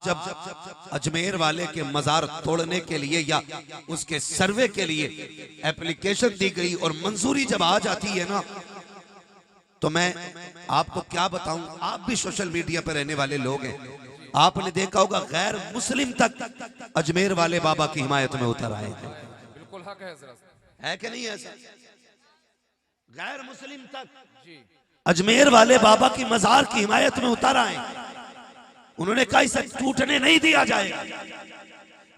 जब अजमेर वाले के मजार तोड़ने के लिए या उसके सर्वे के लिए एप्लीकेशन दी गई और मंजूरी जब आ जाती है ना, तो मैं आपको क्या बताऊं, आप भी सोशल मीडिया पर रहने वाले लोग हैं, आपने देखा होगा गैर मुस्लिम तक अजमेर वाले बाबा की हिमायत में उतर आए थे। बिल्कुल हक है कि नहीं ऐसा? गैर मुस्लिम तक अजमेर वाले बाबा की मजार की हिमायत में उतर आए। उन्होंने कहा इसे टूटने नहीं दिया जाएगा।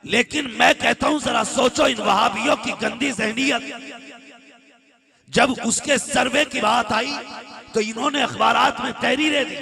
लेकिन मैं कहता हूं जरा सोचो, इन वहाबियों की गंदी जहनियत, जब उसके सर्वे की बात आई तो इन्होंने अखबारात में तहरीरें दी,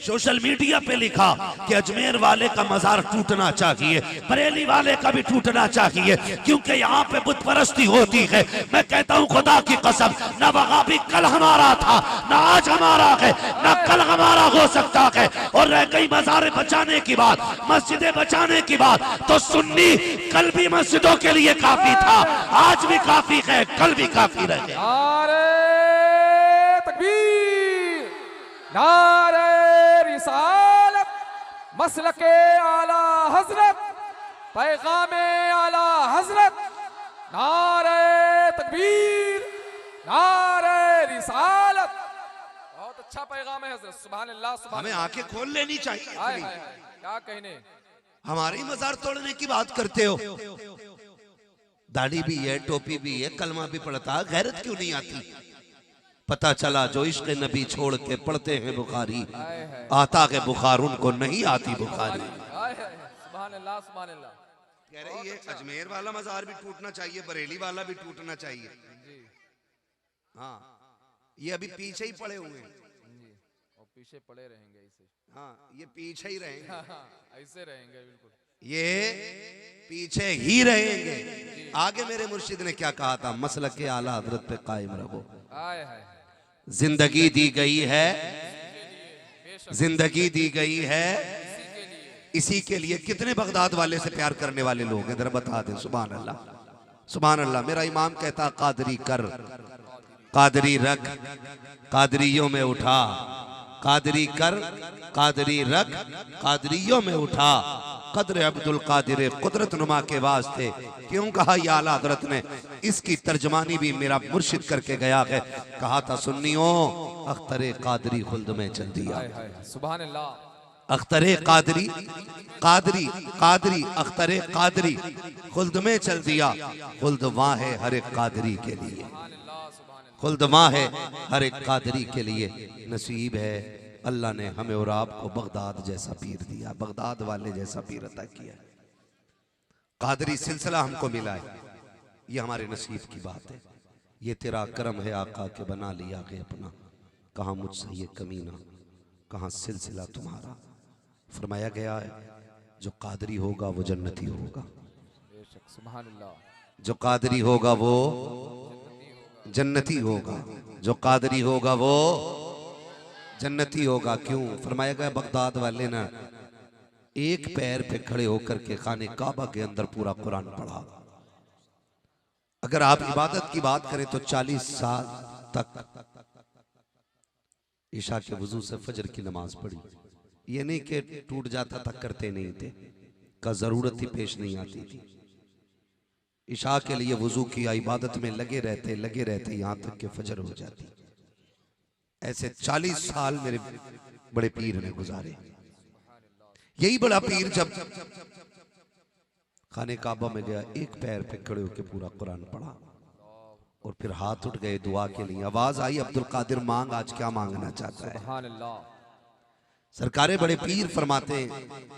सोशल मीडिया पे लिखा कि अजमेर वाले का मजार टूटना चाहिए, बरेली वाले का भी टूटना चाहिए, क्योंकि यहाँ पे बुत परस्ती होती है। मैं कहता हूँ खुदा की कसम, न वहाबी कल हमारा था, न आज हमारा है, न कल हमारा हो सकता है। और रह गई मजार बचाने की बात, मस्जिदें बचाने की बात, तो सुन्नी कल भी मस्जिदों के लिए काफी था, आज भी काफी है, कल भी काफी रहे। नारे तकबीर, नारे रिसालत, मसलके आला हजरत, पैगामे आला हजरत, नारे तकबीर, नारे रिसालत। बहुत अच्छा पैगाम है हजरत, सुभान अल्लाह, सुभान। हमें आंखें खोल लेनी चाहिए। हाय हाय, क्या कहने, हमारी मजार तोड़ने की बात करते हो। दाढ़ी भी है, टोपी भी है, कलमा भी पढ़ता है, गैरत क्यों नहीं आती? पता चला जो इश्क नबी छोड़ के पढ़ते हैं बुखारी, आता है बुखार उनको नहीं आती बुखारी। सुभान अल्लाह, सुभान अल्लाह। कह रही है अजमेर वाला मजार भी टूटना चाहिए, बरेली वाला भी टूटना चाहिए। हाँ, ये अभी पीछे ही पड़े हुए हैं, और पीछे पड़े रहेंगे ऐसे। हाँ, ये पीछे ही रहेंगे, ऐसे रहेंगे बिल्कुल, ये पीछे ही रहेंगे। आगे मेरे मुर्शिद ने क्या कहा था, मसलक के आला हजरत पे कायम रहो। जिंदगी दी गई है, जिंदगी दी गई है इसी के लिए। कितने बगदाद वाले से प्यार करने वाले लोग हैं, जरा बता दें। सुभान अल्लाह, सुभान अल्लाह। मेरा इमाम कहता कादरी कर, कादरी रख, कादरियों में उठा, कादरी कर, कादरी रख, कादरियों में उठा, कदर अब्दुल कादिर कुदरत नुमा के वास्ते। क्यों कहा या आला हजरत ने? इसकी तर्जमानी भी मेरा मुर्शिद करके गया है। कहा था सुन्नियों, अख्तरे कादरी खुल्द में चल दिया। सुभान अल्लाह। अख्तरे कादरी, कादरी कादरी, अख्तरे कादरी खुल्द में चल दिया। खुल्द वहाँ है हर एक कादरी के लिए, खुल्द वहाँ है हर एक कादरी के लिए। नसीब है अल्लाह ने हमें और आपको बगदाद जैसा पीर दिया, बगदाद वाले जैसा पीर अता किया। कादरी सिलसिला हमको मिला है, ये हमारे नसीब की बात है। ये तेरा करम है आका के बना लिया के अपना, कहाँ मुझसे ये कमीना, कहाँ सिलसिला तुम्हारा। फरमाया गया है जो कादरी होगा वो जन्नती होगा, सुभान अल्लाह। जो कादरी होगा वो जन्नती होगा, जो कादरी होगा वो जन्नती होगा। क्यों? फरमाया गया बगदाद वाले ना एक पैर पे खड़े होकर के खाने काबा के अंदर पूरा कुरान पढ़ा। अगर आप इबादत की बात करें तो 40 साल तक ईशा के वजू से फजर की नमाज पढ़ी। ये नहीं कि टूट जाता था करते नहीं थे, का जरूरत ही पेश नहीं आती थी। ईशा के लिए वजू किया, इबादत में लगे रहते यहां तक कि फजर हो जाती। ऐसे 40 साल मेरे बड़े पीर ने गुजारे। यही बड़ा पीर जब खाने काबा में गया, एक पैर पे खड़े होकर पूरा कुरान पढ़ा और फिर हाथ उठ गए दुआ के लिए। आवाज आई, अब्दुल कादिर मांग, आज क्या मांगना चाहता है? सुभान अल्लाह। सरकारे बड़े पीर फरमाते हैं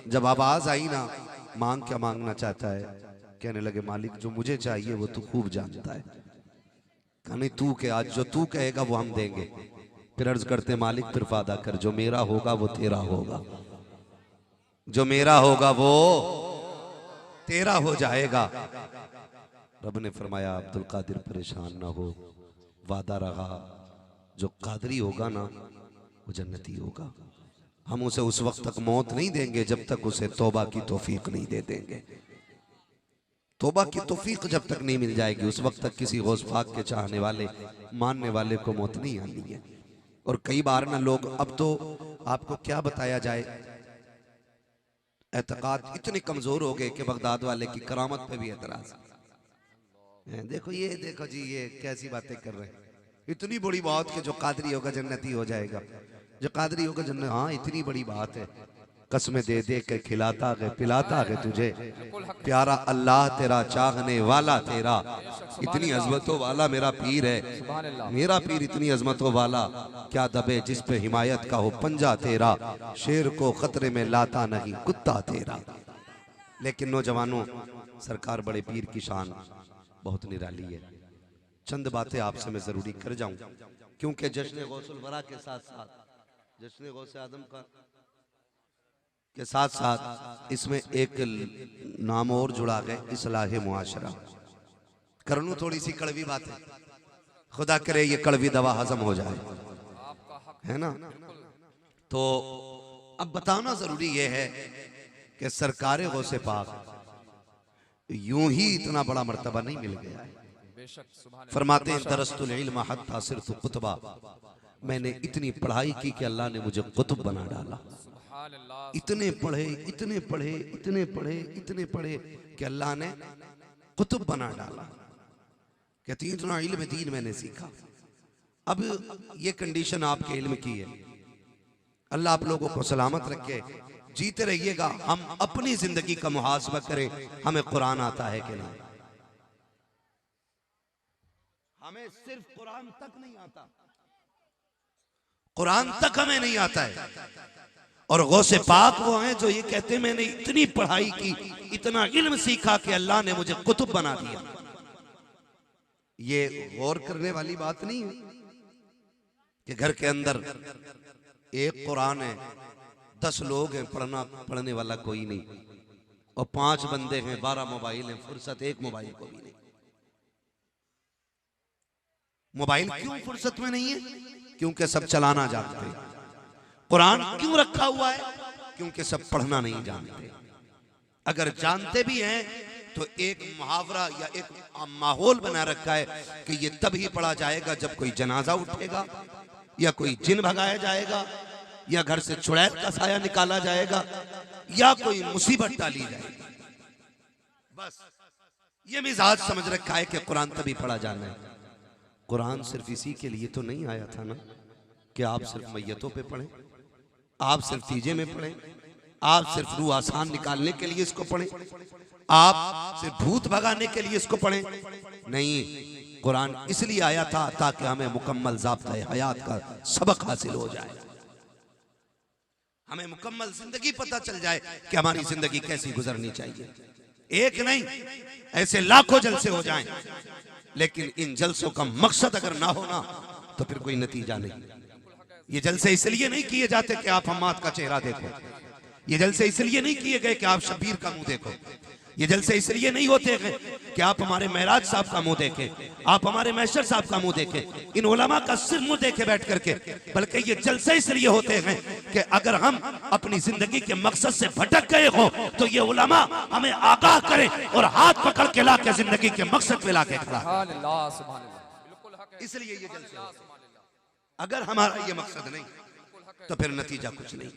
जब आवाज आई ना, मांग क्या मांगना चाहता है? कहने लगे मालिक जो मुझे चाहिए वो तू खूब जानता है। कहने तू के आज जो तू कहेगा वो हम देंगे। फिर अर्ज करते मालिक फिर वादा कर, जो मेरा होगा वो तेरा होगा, जो मेरा होगा वो तेरा हो जाएगा। रब ने फरमाया अब्दुल कादिर परेशान ना हो, वादा रहा जो कादरी होगा ना वो जन्नती होगा। हम उसे उस वक्त तक मौत नहीं देंगे जब तक उसे तौबा की तौफीक नहीं दे देंगे। तौबा की तौफीक जब तक नहीं मिल जाएगी उस वक्त तक किसी गौस पाक के चाहने वाले मानने वाले को मौत नहीं आनी है। और कई बार ना लोग, अब तो आपको क्या बताया जाए, एतकाद इतने कमजोर हो गए कि बगदाद वाले की करामत पे भी एतराज है। देखो जी ये कैसी बातें कर रहे हैं। इतनी बड़ी बात कि जो कादरी होगा जन्नती हो जाएगा, जो कादरी होगा जन्नत। हाँ इतनी बड़ी बात है, कसमें दे दे के खिलाता गए पिलाता गए तुझे, प्यारा अल्लाह तेरा चाहने वाला तेरा, इतनी अजमतों वाला मेरा पीर है, मेरा पीर इतनी अजमतों वाला, क्या दबे जिस पे हिमायत का हो पंजा तेरा, शेर को खतरे में लाता नहीं कुत्ता तेरा। लेकिन नौजवानों, सरकार बड़े पीर की शान बहुत निराली है। चंद बातें आपसे मैं जरूरी कर जाऊं, क्योंकि जश्न गौसुल वरा के साथ साथ जश्न गौसे आदम का के साथ साथ इसमें एक नाम और जुड़ा गया, इस्लाह मुआशरा। कर लूं थोड़ी सी कड़वी बात है, खुदा करे ये कड़वी दवा हजम हो जाए, है ना। तो अब बताना जरूरी ये है कि सरकार गौसे पाक यूं ही इतना बड़ा मर्तबा नहीं मिल गया है। फरमाते हैं दरस्तुल इल्म हत्ता सिरतु कुतबा, मैंने इतनी पढ़ाई की कि अल्लाह ने मुझे कुतुब बना डाला। इतने पढ़े इतने पढ़े इतने पढ़े इतने पढ़े कि अल्लाह ने कुतुब बना डाला। कहती इतना इल्म दीन मैंने सीखा। अब ये कंडीशन आपके इल्म की है। अल्लाह आप लोगों को सलामत रखे, जीते रहिएगा। हम अपनी जिंदगी का मुहासबा करें, हमें कुरान आता है कि नहीं। हमें सिर्फ कुरान तक नहीं आता, कुरान तक हमें नहीं आता है। और गौसे पाक वो हैं जो ये कहते हैं मैंने इतनी पढ़ाई की, इतना इल्म सीखा कि अल्लाह ने मुझे कुतुब बना दिया। ये गौर करने वाली बात नहीं है कि घर के अंदर एक कुरान है, 10 लोग हैं, पढ़ने वाला कोई नहीं, और 5 बंदे हैं, 12 मोबाइल हैं, फुर्सत एक मोबाइल को भी नहीं। मोबाइल क्यों फुर्सत में नहीं है? क्योंकि सब चलाना जानते हैं। कुरान क्यों रखा हुआ है? क्योंकि सब पढ़ना नहीं जानते। अगर जानते भी हैं तो एक मुहावरा या एक माहौल बना रखा है कि ये तभी पढ़ा जाएगा जब कोई जनाजा उठेगा, या कोई जिन भगाया जाएगा, या घर से चुड़ैल का साया निकाला जाएगा, या कोई मुसीबत डाली जाएगी। बस ये मिजाज समझ रखा है कि कुरान तभी पढ़ा जाना है। कुरान सिर्फ इसी के लिए तो नहीं आया था ना कि आप सिर्फ मैयतों पे पढ़ें, आप सिर्फ तीजे में पढ़ें, आप सिर्फ रूह आसान निकालने के लिए इसको पढ़ें, आप सिर्फ भूत भगाने के लिए इसको पढ़ें। नहीं, कुरान इसलिए आया था ताकि हमें मुकम्मल ज़ाब्ता हयात का सबक हासिल हो जाए, हमें मुकम्मल जिंदगी पता चल जाए कि हमारी जिंदगी कैसी गुजरनी चाहिए। एक नहीं, ऐसे लाखों जलसे हो जाएं, लेकिन इन जलसों का मकसद अगर ना हो ना तो फिर कोई नतीजा नहीं। ये जलसे इसलिए नहीं किए जाते कि आप हम्माद का चेहरा देखो, ये जलसे इसलिए नहीं किए गए कि आप शबीर का मुंह देखो, ये जलसे इसलिए नहीं होते कि आप हमारे महराज साहब का मुंह देखें, आप हमारे मैशर साहब का मुंह देखें, इन उलमा का सिर्फ मुंह देखे बैठ करके। बल्कि ये जलसे इसलिए होते हैं कि अगर हम अपनी जिंदगी के मकसद से भटक गए हो तो ये उलमा हमें आगाह करें और हाथ पकड़ के ला के जिंदगी के मकसद पे ला के खड़ा। इसलिए ये जलसे, अगर हमारा ये मकसद नहीं तो फिर नतीजा कुछ नहीं।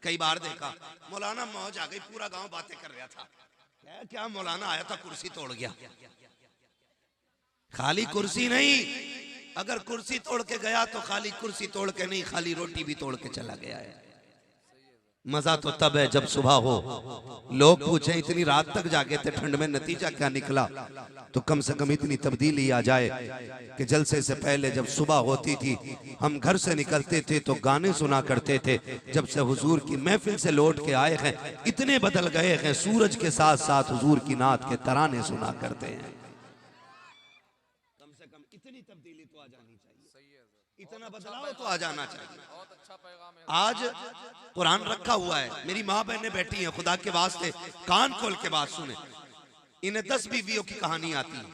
कई बार देखा मौलाना मौज आ गई, पूरा गांव बातें कर रहा था, क्या मौलाना आया था कुर्सी तोड़ गया। खाली कुर्सी नहीं, अगर कुर्सी तोड़ के गया तो खाली कुर्सी तोड़ के नहीं, खाली रोटी भी तोड़ के चला गया है। मजा तो तब है जब सुबह हो, लोग पूछे इतनी रात तक जागे थे ठंड में, नतीजा क्या निकला। तो कम से कम इतनी तब्दीली आ जाए कि जलसे से पहले जब सुबह होती थी हम घर से निकलते थे तो गाने सुना करते थे। जब से हुजूर की महफिल से लौट के आए हैं इतने बदल गए हैं, सूरज के साथ साथ हुजूर की नात के तराने सुना करते हैं। कम से कम इतनी तब्दीली तो आ जानी चाहिए, इतना बदलाव तो आ जाना चाहिए। आज कुरान रखा हुआ है, मेरी माँ बहनें बैठी हैं, खुदा के वास्ते कान खोल के बात सुने। इन्हें 10 बीवियों की कहानी आती है,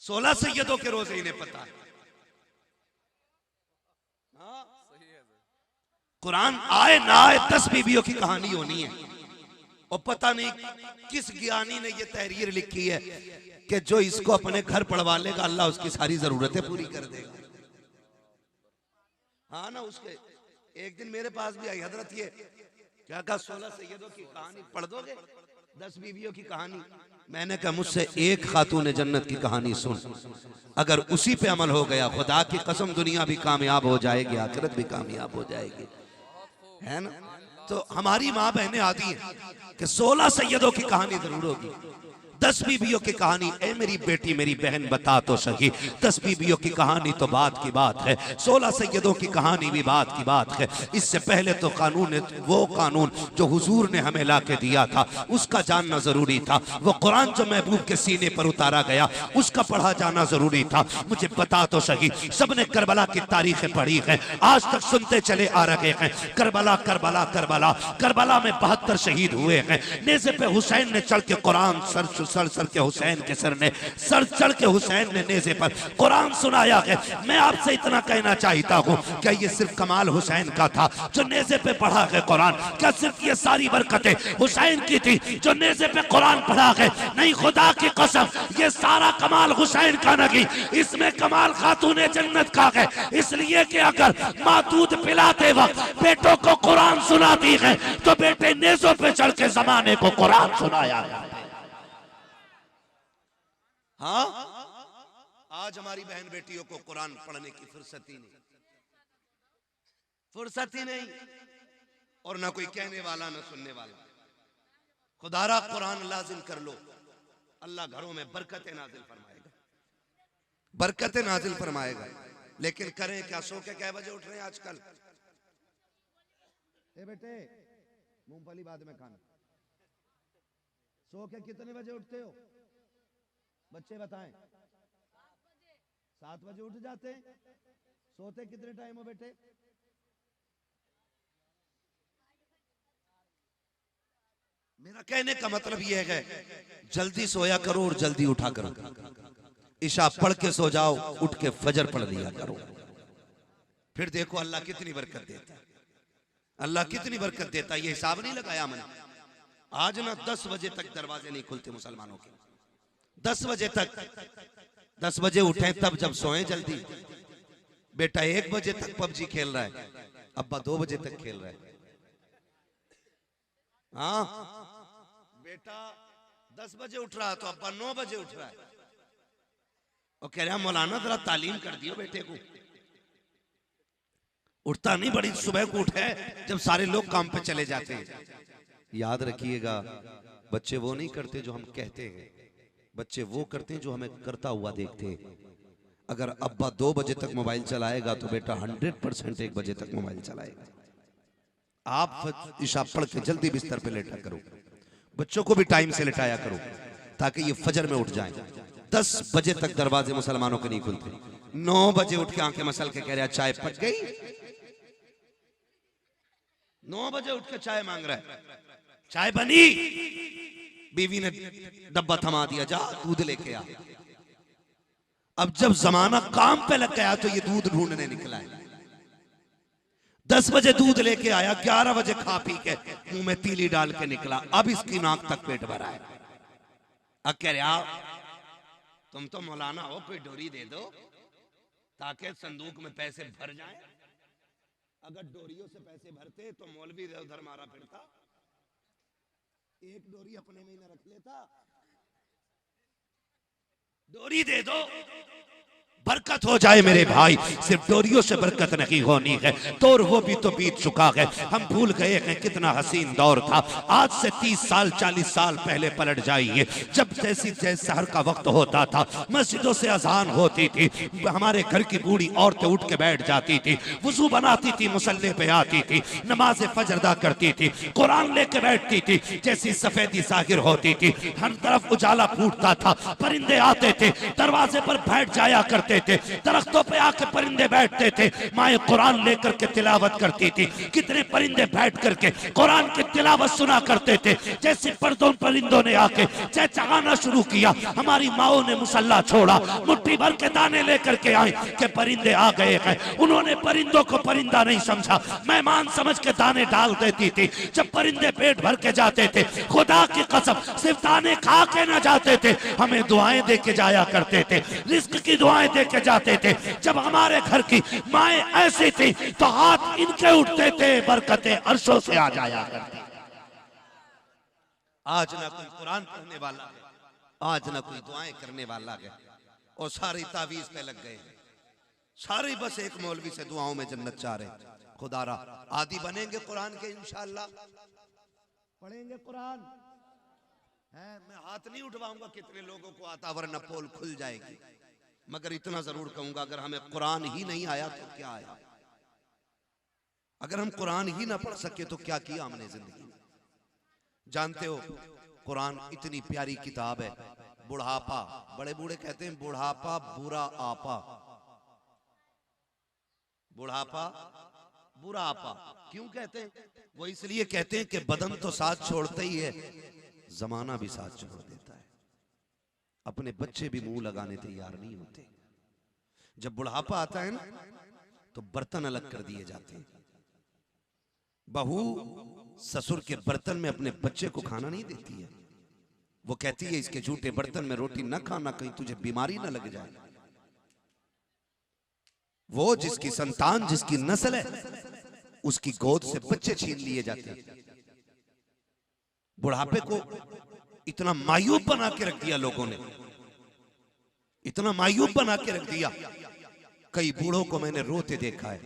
16 सैयदों के रोजे इन्हें पता है। कुरान आए ना आए 10 बीवियों की कहानी होनी है। और पता नहीं किस ज्ञानी ने ये तहरीर लिखी है कि जो इसको अपने घर पढ़वा लेगा अल्लाह उसकी सारी जरूरतें पूरी कर देगा। हाँ ना, उसके एक दिन मेरे पास भी आई हजरत, ये क्या कहा? 16 सैयदों की कहानी पढ़ दोगे? 10 बीवियों की कहानी? मैंने कहा मुझसे एक खातून जन्नत की कहानी सुन, अगर उसी पे अमल हो गया, खुदा की कसम दुनिया भी कामयाब हो जाएगी, आखिरत भी कामयाब हो जाएगी, है ना? तो हमारी माँ बहनें आती हैं कि 16 सैयदों की कहानी जरूर होगी, 10 बीवियों की कहानी। ए मेरी बेटी मेरी बहन बता तो सही, 10 बीवियों की कहानी तो बात की बात है, 16 सैयदों की कहानी भी बात की बात है। इससे पहले तो कानून, वो कानून जो हुजूर ने हमें ला के दिया था उसका जानना जरूरी था, वो कुरान जो महबूब के सीने पर उतारा गया उसका पढ़ा जाना जरूरी था। मुझे बता तो सही, सबने करबला की तारीखें पढ़ी है, आज तक सुनते चले आ रहे हैं, करबला करबला करबला, करबला में 72 शहीद हुए हैं। नेज़े पे हुसैन ने चढ़ के कुरान सर सर के हुसैन के सर ने सर चढ़ के हुसैन ने नेज़े पर कुरान सुनाया है। मैं आपसे इतना कहना चाहता हूँ, क्या ये सिर्फ कमाल हुसैन का था जो नेज़े पे पढ़ा है कुरान? क्या सिर्फ ये सारी बरकतें हुसैन की थी जो नेज़े पे कुरान पढ़ा है? नहीं, खुदा की कसम ये सारा कमाल हुसैन का नहीं, इसमें कमाल खातून जन्नत का है। इसलिए कि अगर माँ दूध पिलाते वक्त बेटों को कुरान सुनाती है तो बेटे नेज़ों पे चढ़ के जमाने को कुरान सुनाया है। हाँ, आज हमारी बहन बेटियों को कुरान पढ़ने की फुर्सत ही नहीं, फुर्सत ही नहीं, और ना कोई कहने वाला ना सुनने वाला। खुदारा कुरान लाजिम कर लो, अल्लाह घरों में बरकतें नाजिल फरमाएगा, बरकतें नाजिल फरमाएगा। लेकिन करें क्या? सो के कै बजे उठ रहे हैं आजकल? ए बेटे, मूंगफली बाद में खाना। सो के कितने बजे उठते हो बच्चे बताएं? 7 बजे उठ जाते हैं। सोते कितने टाइम हो बेटे? मेरा कहने का मतलब यह है, जल्दी सोया करो और जल्दी उठा करो। इशा पढ़ के सो जाओ, उठ के फजर पढ़ लिया करो, फिर देखो अल्लाह कितनी बरकत देता है, अल्लाह कितनी बरकत देता है। ये हिसाब नहीं लगाया मैंने। आज ना 10 बजे तक दरवाजे नहीं खुलते मुसलमानों के, 10 बजे तक। 10 बजे उठे तब जब सोए जल्दी। बेटा 1 बजे तक पबजी खेल रहा है, अब्बा 2 बजे तक खेल रहा है। हाँ, बेटा 10 बजे उठ रहा है तो अब्बा 9 बजे उठ रहा है और कह रहा मौलाना जरा तालीम कर दियो बेटे को। उठता नहीं, बड़ी सुबह को उठे जब सारे लोग काम पे चले जाते हैं। याद रखिएगा, बच्चे वो नहीं करते जो हम कहते हैं, बच्चे वो करते हैं जो हमें करता हुआ देखते हैं। अगर अब्बा 2 बजे तक मोबाइल चलाएगा तो बेटा 100% 1 बजे तक मोबाइल चलाएगा। आप इशा पढ़ के जल्दी बिस्तर पे लेटा करो, बच्चों को भी टाइम से लेटाया करो ताकि ये फजर में उठ जाएं। 10 बजे तक दरवाजे मुसलमानों के नहीं खुलते। 9 बजे उठ के आंखें मसल के कह रहा चाय पक गई। 9 बजे उठ के चाय मांग रहा है, चाय बनी, बीवी ने डब्बा थमा दिया, जा दूध लेके आ। अब जब जमाना काम पे लग गया तो ये दूध ढूंढने निकला है। 10 बजे दूध लेके आया, 11 बजे खा पी के मुंह में तीली डाल के निकला, अब इसकी नाक तक पेट भरा है। अब कह रहा तुम तो मौलाना हो, कोई डोरी दे दो ताकि संदूक में पैसे भर जाएं। अगर डोरियों से पैसे भरते तो मौलवी उधर मारा फिरता, एक डोरी अपने में ही न रख लेता। डोरी दे दो, बरकत हो जाए मेरे भाई। सिर्फ डोरियों से बरकत नहीं होनी है, दौर वो भी तो बीत चुका है। हम भूल गए हैं कितना हसीन दौर था। आज से 30 साल 40 साल पहले पलट जाइए, जब जैसे सहर का वक्त होता था, मस्जिदों से अजान होती थी, हमारे घर की बूढ़ी औरतें उठ के बैठ जाती थी, वुजू बनाती थी, मुसल्ले पे आती थी, नमाज फजर अदा करती थी, कुरान लेके बैठती थी। जैसी सफेदी जाहिर होती थी, हर तरफ उजाला फूटता था, परिंदे आते थे, दरवाजे पर बैठ जाया करते थे, दरख्तों पे आके परिंदे बैठते थे, माए कुरान लेकर के तिलावत करती थी। कितने परिंदे बैठ करके कुरान की तिलावत सुना करते थे। जैसे परिंदों ने आके चहचहाना शुरू किया, हमारी माओ ने मुसल्ला छोड़ा, मुट्ठी भर के दाने लेकर के आए कि परिंदे आ गए हैं। उन्होंने परिंदों को परिंदा नहीं समझा, मेहमान समझ के दाने डाल देती थी। जब परिंदे पेट भर के जाते थे, खुदा की कसम सिर्फ दाने खा के ना जाते थे, हमें दुआएं दे के जाया करते थे, रिस्क की दुआएं लेके जाते थे। जब हमारे घर की माएँ ऐसी थी तो हाथ इनके उठते थे, बरकतें अर्शों से आ जाया करती। आज ना कोई कुरान पढ़ने वाला है, आज ना कोई दुआएं करने वाला है, और सारी तावीज पे लग गए। सारे बस एक मौलवी से दुआओं में जन्नत चाह रहे। खुदारा आदि बनेंगे कुरान के, इंशाअल्लाह पढ़ेंगे कुरान है। मैं हाथ नहीं उठवाऊंगा कितने लोगों को आता, वरना पोल खुल जाएगी। मगर इतना जरूर कहूंगा, अगर हमें कुरान ही नहीं आया तो क्या आया? अगर हम कुरान ही ना पढ़ सके तो क्या किया हमने जिंदगी में? जानते हो कुरान इतनी प्यारी किताब है। बुढ़ापा, बड़े बूढ़े कहते हैं बुढ़ापा बुरा आपा, बुढ़ापा बुरा आपा। क्यों कहते हैं? वो इसलिए कहते हैं कि बदन तो साथ छोड़ता ही है, जमाना भी साथ छोड़ देता है। अपने बच्चे भी मुंह लगाने तैयार नहीं होते। जब बुढ़ापा आता है ना तो बर्तन अलग कर दिए जाते हैं। बहू ससुर के बर्तन में अपने बच्चे को खाना नहीं देती है। वो कहती है इसके झूठे बर्तन में रोटी न खाना, कहीं तुझे बीमारी ना लग जाए। वो जिसकी संतान, जिसकी नस्ल है, उसकी गोद से बच्चे छीन लिए जाते हैं। बुढ़ापे को इतना मायूब बना के रख दिया लोगों ने, इतना मायूब बना के रख दिया। कई बूढ़ों को मैंने रोते देखा है,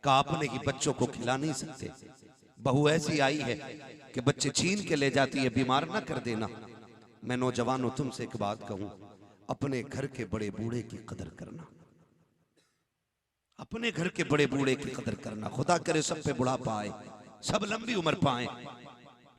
कहा अपने ही बच्चों को खिला नहीं सकते। बहू ऐसी आई है कि बच्चे छीन के ले जाती है, बीमार ना कर देना। मैं नौजवानों तुमसे एक बात कहूं, अपने घर के बड़े बूढ़े की कदर करना, अपने घर के बड़े बूढ़े की कदर करना। खुदा करे सब पे बुढ़ापा आए, सब लंबी उम्र पाए,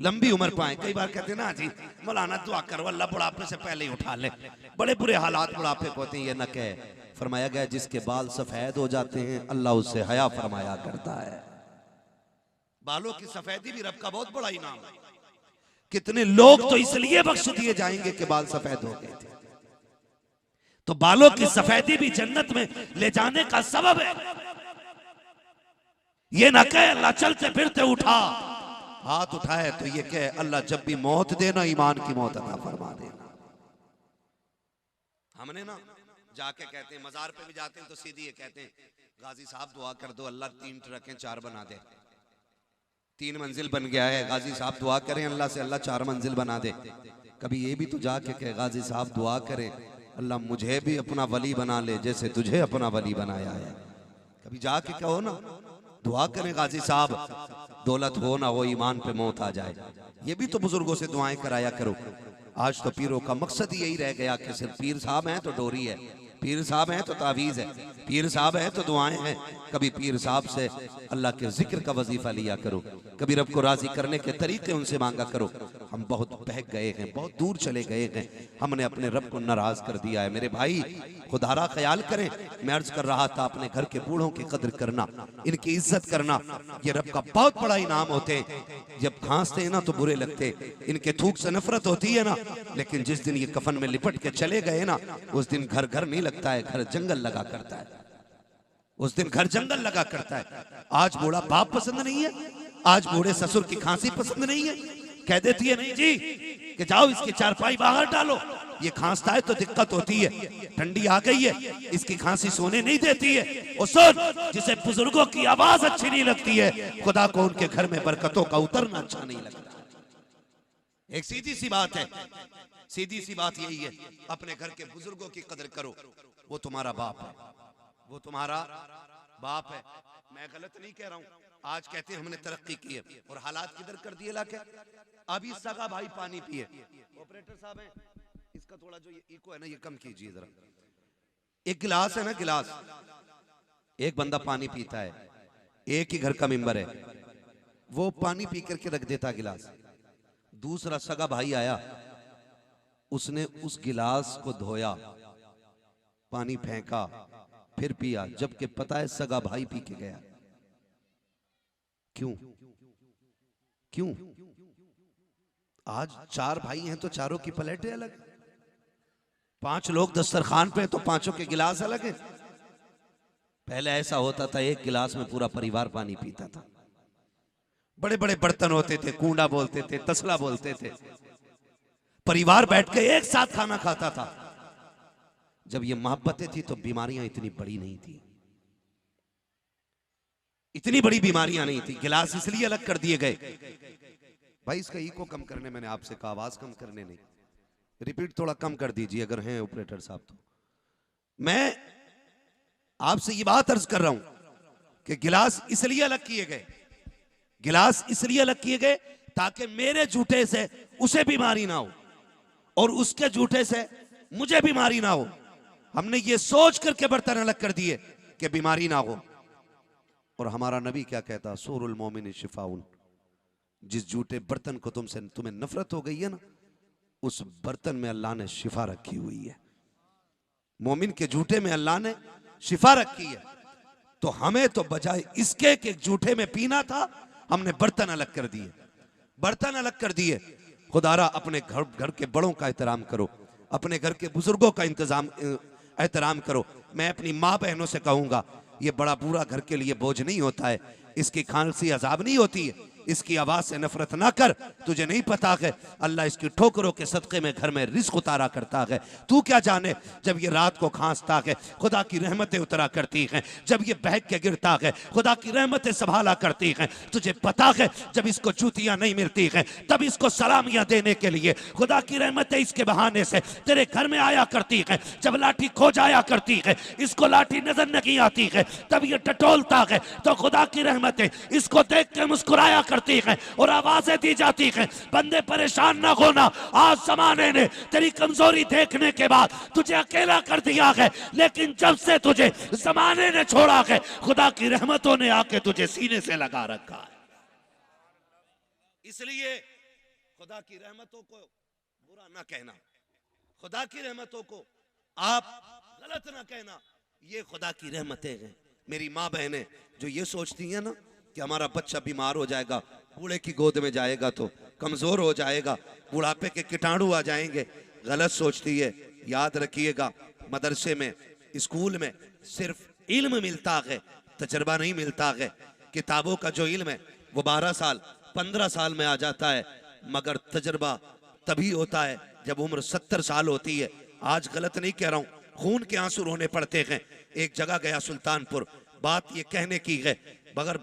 लंबी उम्र पाए। कई बार कहते ना जी मौलाना दुआ करो अल्लाह बुढ़ापे से पहले ही उठा ले। बड़े बुरे हालात बुढ़ापे को होते हैं, ये न कहे। फरमाया गया जिसके बाल सफेद हो जाते हैं अल्लाह उससे हया फरमाया करता है। बालों की सफेदी भी रब का बहुत बड़ा इनाम है। कितने लोग तो इसलिए बख्श दिए जाएंगे कि बाल सफेद हो गए थे। तो बालों की सफेदी भी जन्नत में ले जाने का सबब है। ये ना कहे अल्लाह चलते फिरते उठा, हाथ उठाए तो ये कहे अल्लाह जब भी मौत देना ईमान की मौत अता फरमा देना। हमने ना जाके कहते हैं, मजार पे भी जाते हैं तो सीधी ये कहते हैं गाजी साहब दुआ कर दो अल्लाह 3 ट्रकें 4 बना दे। 3 मंजिल बन गया है, गाजी साहब दुआ करें अल्लाह से अल्लाह 4 मंजिल बना दे। कभी ये भी तो जाके कहे गाजी साहब दुआ करें अल्लाह मुझे भी अपना वली बना ले जैसे तुझे अपना वली बनाया है। कभी जाके कहो ना दुआ करें गाजी साहब दौलत हो ना हो ईमान पे मौत आ जाए। ये भी तो बुजुर्गों से दुआएं कराया करो। आज तो पीरों का मकसद यही रह गया कि सिर्फ पीर साहब हैं तो डोरी है, पीर साहब हैं तो तावीज़ है, पीर साहब हैं तो दुआएं हैं। कभी पीर साहब से अल्लाह के जिक्र का वजीफा लिया करो, कभी रब को राजी करने के तरीके उनसे मांगा करो। हम बहुत बहक गए हैं, बहुत दूर चले गए हैं, हमने अपने रब को नाराज कर दिया है। मेरे भाई खुदारा ख्याल करें। मैं अर्ज कर रहा था अपने घर के बूढ़ों की कदर करना, इनकी इज्जत करना, ये रब का बहुत बड़ा इनाम होते। जब खांसते हैं ना तो बुरे लगते, इनके थूक से नफरत होती है ना, लेकिन जिस दिन ये कफन में लिपट के चले गए ना उस दिन घर घर नहीं लगता है, घर जंगल लगा करता है। उस दिन घर जंगल लगा करता है। आज बूढ़ा बाप पसंद नहीं है, आज बूढ़े ससुर की खांसी पसंद नहीं है। कह देती है नहीं जी कि जाओ इसकी चारपाई बाहर डालो, ये खांसता है तो दिक्कत होती है, ठंडी आ गई है, इसकी खांसी सोने नहीं देती है। और सुन, जिसे बुजुर्गों की आवाज अच्छी नहीं लगती है खुदा को उनके घर में बरकतों का उतरना अच्छा नहीं लगता। एक सीधी सी बात है, सीधी सी बात यही है, अपने घर के बुजुर्गों की कदर करो। वो तुम्हारा बाप है, वो तुम्हारा बाप है। मैं गलत नहीं कह रहा हूं। आज कहते हैं हमने तरक्की की है और हालात किधर कर दिए लाके। अभी सगा भाई पानी पिए, ऑपरेटर साहब हैं, इसका थोड़ा जो इको है ना ये कम कीजिए जरा। एक गिलास है ना, गिलास, एक बंदा पानी पीता है, एक ही घर का मेंबर है, वो पानी पी करके रख देता गिलास। दूसरा सगा भाई आया, उसने उस गिलास को धोया, पानी फेंका, फिर पिया, जबकि पता है सगा भाई पी के गया। क्यों? क्यों? आज 4 भाई हैं तो चारों की प्लेटें अलग, 5 लोग दस्तरखान पे तो 5 के गिलास अलग हैं। पहले ऐसा होता था एक गिलास में पूरा परिवार पानी पीता था। बड़े बड़े बर्तन होते थे, कूंडा बोलते थे, तसला बोलते थे, परिवार बैठ के एक साथ खाना खाता था। जब ये मोहब्बतें थी तो बीमारियां इतनी बड़ी नहीं थी, इतनी बड़ी बीमारियां नहीं थी। गिलास इसलिए अलग कर दिए गए। भाई इसका इको कम करने, मैंने आपसे कहा, आवाज कम करने नहीं, रिपीट थोड़ा कम कर दीजिए अगर हैं ऑपरेटर साहब तो। मैं आपसे ये बात अर्ज कर रहा हूं कि गिलास इसलिए अलग किए गए, गिलास इसलिए अलग किए गए ताकि मेरे जूठे से उसे बीमारी ना हो और उसके जूठे से मुझे बीमारी ना हो। हमने ये सोच करके बर्तन अलग कर दिए कि बीमारी ना हो। और हमारा नबी क्या कहता, सूरुल मोमिन शिफाउन, जिस जूठे बर्तन को तुम्हें नफरत हो गई है ना, उस बर्तन में अल्लाह ने शिफा रखी हुई है। मोमिन के जूठे में अल्लाह ने शिफा रखी है। तो हमें तो बजाय इसके कि जूठे में पीना था, हमने बर्तन अलग कर दिए, बर्तन अलग कर दिए। खुदारा अपने घर के बड़ों का एहतराम करो, अपने घर के बुजुर्गों का एहतराम करो। मैं अपनी माँ बहनों से कहूंगा, ये बड़ा बुरा घर के लिए बोझ नहीं होता है, इसकी खांसी अजाब नहीं होती है, इसकी आवाज से नफरत ना कर। तुझे नहीं पता है अल्लाह इसकी ठोकरों के सदके में घर में रिस्क उतारा करता है। तू क्या जाने जब ये रात को खांसता है खुदा की रहमतें उतरा करती हैं, जब ये बहक के गिरता है खुदा की रहमतें संभाला करती हैं। तुझे पता है जब इसको जूतियां नहीं मिलती हैं तब इसको सलामियां देने के लिए खुदा की रहमतें इसके बहाने से तेरे घर में आया करती हैं। जब लाठी खो जाया करती है, इसको लाठी नजर नहीं आती है, तब ये टटोलता है तो खुदा की रहमतें इसको देख के मुस्कुराया करती है और आवाजें दी जाती हैं, बंदे परेशान ना होना, आज जमाने ने तेरी कमजोरी देखने के बाद तुझे अकेला कर दिया है, लेकिन जब से तुझे जमाने ने छोड़ा है खुदा की रहमतों ने आके तुझे सीने से लगा रखा है। इसलिए खुदा की रहमतों को बुरा ना कहना, खुदा की रहमतों को आप गलत ना कहना, ये खुदा की रहमतें हैं। मेरी माँ बहनें जो ये सोचती हैं ना कि हमारा बच्चा बीमार हो जाएगा, बूढ़े की गोद में जाएगा तो कमजोर हो जाएगा, बुढ़ापे के कीटाणु आ जाएंगे, गलत सोचती है। याद रखिएगा, मदरसे में, स्कूल में सिर्फ इल्म मिलता है, तजर्बा नहीं मिलता है। किताबों का जो इल्म है वो 12 साल 15 साल में आ जाता है, मगर तजर्बा तभी होता है जब उम्र 70 साल होती है। आज गलत नहीं कह रहा हूँ, खून के आंसू रोने पड़ते हैं। एक जगह गया सुल्तानपुर, बात ये कहने की है, मगर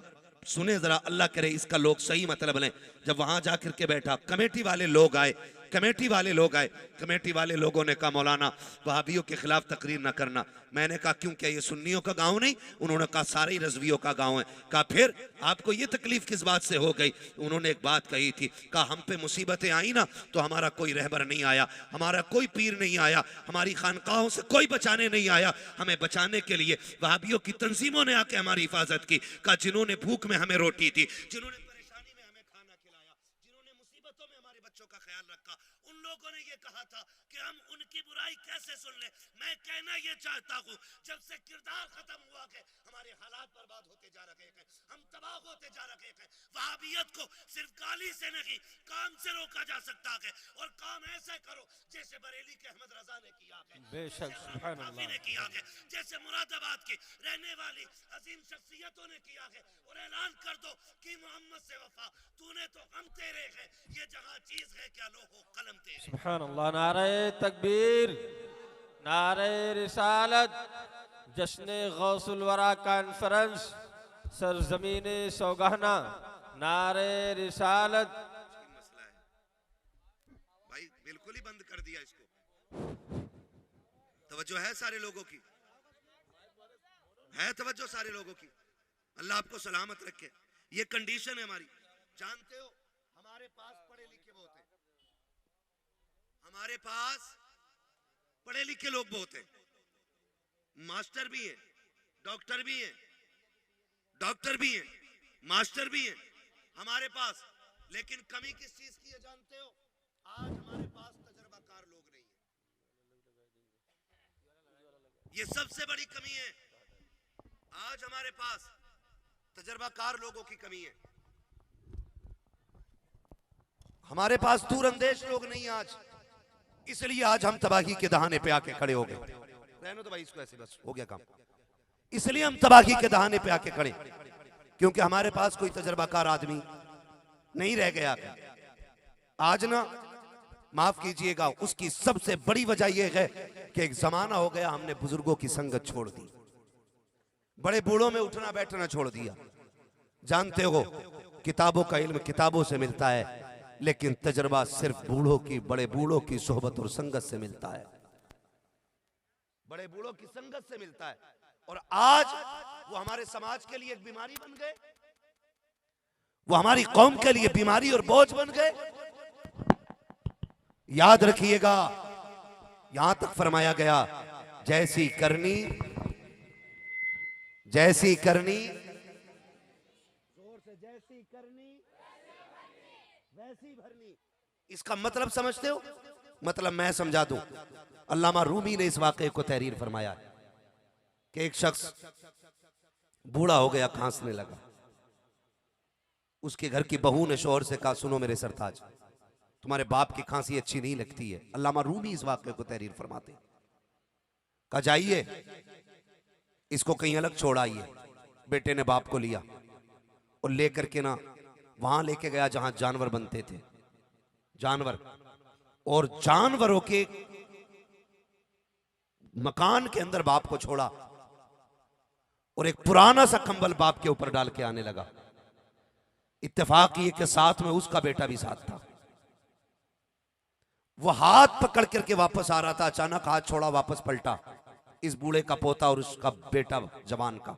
सुने जरा, अल्लाह करे इसका लोग सही मतलब लें। जब वहां जाकर के बैठा, कमेटी वाले लोग आए, कमेटी वाले लोगों ने कहा मौलाना वहाबियों के खिलाफ तकरीर ना करना। मैंने कहा क्यों, क्या ये सुन्नियों का गांव नहीं? उन्होंने कहा सारे ही रज़वियों का गांव है। कहा फिर आपको ये तकलीफ किस बात से हो गई? उन्होंने एक बात कही थी, कहा हम पे मुसीबतें आई ना तो हमारा कोई रहबर नहीं आया, हमारा कोई पीर नहीं आया, हमारी खानकाहों से कोई बचाने नहीं आया। हमें बचाने के लिए वहाबियों की तंजीमों ने आके हमारी हिफाजत की। कहा जिन्होंने भूख में हमें रोटी दी, जिन्होंने परेशानी में हमें खाना खिलाया, जिन्होंने मुसीबतों में हमारे बच्चों का ख्याल रखा, उन लोगों ने ये कहा था कि हम उनकी बुराई कैसे सुन ले। मैं कहना ये चाहता हूँ, जब से किरदार खत्म हुआ के हमारे हालात बर्बाद होते जा रहे हैं, हम तबाह होते जा रहे हैं। वहाबियत को सिर्फ गाली से नहीं, काम से रोका जा सकता है। और काम ऐसे करो जैसे बरेली के अहमद रजा ने किया है, बेशक सुभान अल्लाह ने किया है, जैसे मुरादाबाद की रहने वाली अजीम शख्सियतों ने किया है। और ऐलान कर दो कि मोहम्मद से वफा, तूने तो हम तेरे हैं, ये जहां चीज है क्या लोहो कलम तेरे। सुभान अल्लाह। नारे तकबीर, नारे रिसालत, जश्न गौसुल वरा कॉन्फ्रेंस सरजमीने सौगाना, नारे रिसालत। भाई बिल्कुल ही बंद कर दिया इसको। तवज्जो है सारे लोगों की, है तवज्जो सारे लोगों की। अल्लाह आपको सलामत रखे। ये कंडीशन है हमारी। जानते हो हमारे पास पढ़े लिखे बहुत हैं, हमारे पास पढ़े लिखे लोग बहुत हैं, मास्टर भी हैं, डॉक्टर भी हैं, मास्टर भी हैं हमारे पास। लेकिन कमी किस चीज की है जानते हो? आज हमारे पास तजर्बाकार लोग नहीं है। ये सबसे बड़ी कमी है। आज हमारे पास तजर्बाकार लोगों की कमी है। हमारे पास दूरअंदेश लोग नहीं आज, इसलिए आज हम तबाही के दहाने पे आके खड़े हो गए। रहने तो भाई इसको ऐसे, बस हो गया काम। इसलिए हम तबाही के दहाने पे आके खड़े, क्योंकि हमारे पास कोई तजर्बाकार आदमी नहीं रह गया। आज ना, माफ कीजिएगा, उसकी सबसे बड़ी वजह यह है कि एक जमाना हो गया हमने बुजुर्गों की संगत छोड़ दी, बड़े बूढ़ों में उठना बैठना छोड़ दिया। जानते हो किताबों का इल्म किताबों से मिलता है, लेकिन तजर्बा सिर्फ बूढ़ों की, बड़े बूढ़ों की सोहबत और संगत से मिलता है, बड़े बूढ़ों की संगत से मिलता है। और आज वो हमारे समाज के लिए एक बीमारी बन गए, वो हमारी कौम के लिए बीमारी और बोझ बन गए। याद रखिएगा, यहां तक फरमाया गया जैसी करनी जैसी करनी, जोर से, जैसी करनी वैसी भरनी। इसका मतलब समझते हो? मतलब मैं समझा दूं। अल्लामा रूमी ने इस वाक़े को तहरीर फरमाया है कि एक शख्स बूढ़ा हो गया, खांसने लगा। उसके घर की बहू ने शोहर से कहा, सुनो मेरे सरताज, तुम्हारे बाप की खांसी अच्छी नहीं लगती है। अल्लामा रूमी इस वाक़े को तहरीर फरमाते। कहा जाइए इसको कहीं अलग छोड़ आइए। बेटे ने बाप को लिया और लेकर के ना वहां लेके गया जहां जानवर बनते थे, जानवर, और जानवरों के मकान के अंदर बाप को छोड़ा और एक पुराना सा कंबल बाप के ऊपर डाल के आने लगा। इत्तेफाक ये कि साथ में उसका बेटा भी साथ था। वो हाथ पकड़ करके वापस आ रहा था, अचानक हाथ छोड़ा, वापस पलटा। इस बूढ़े का पोता और उसका बेटा जवान का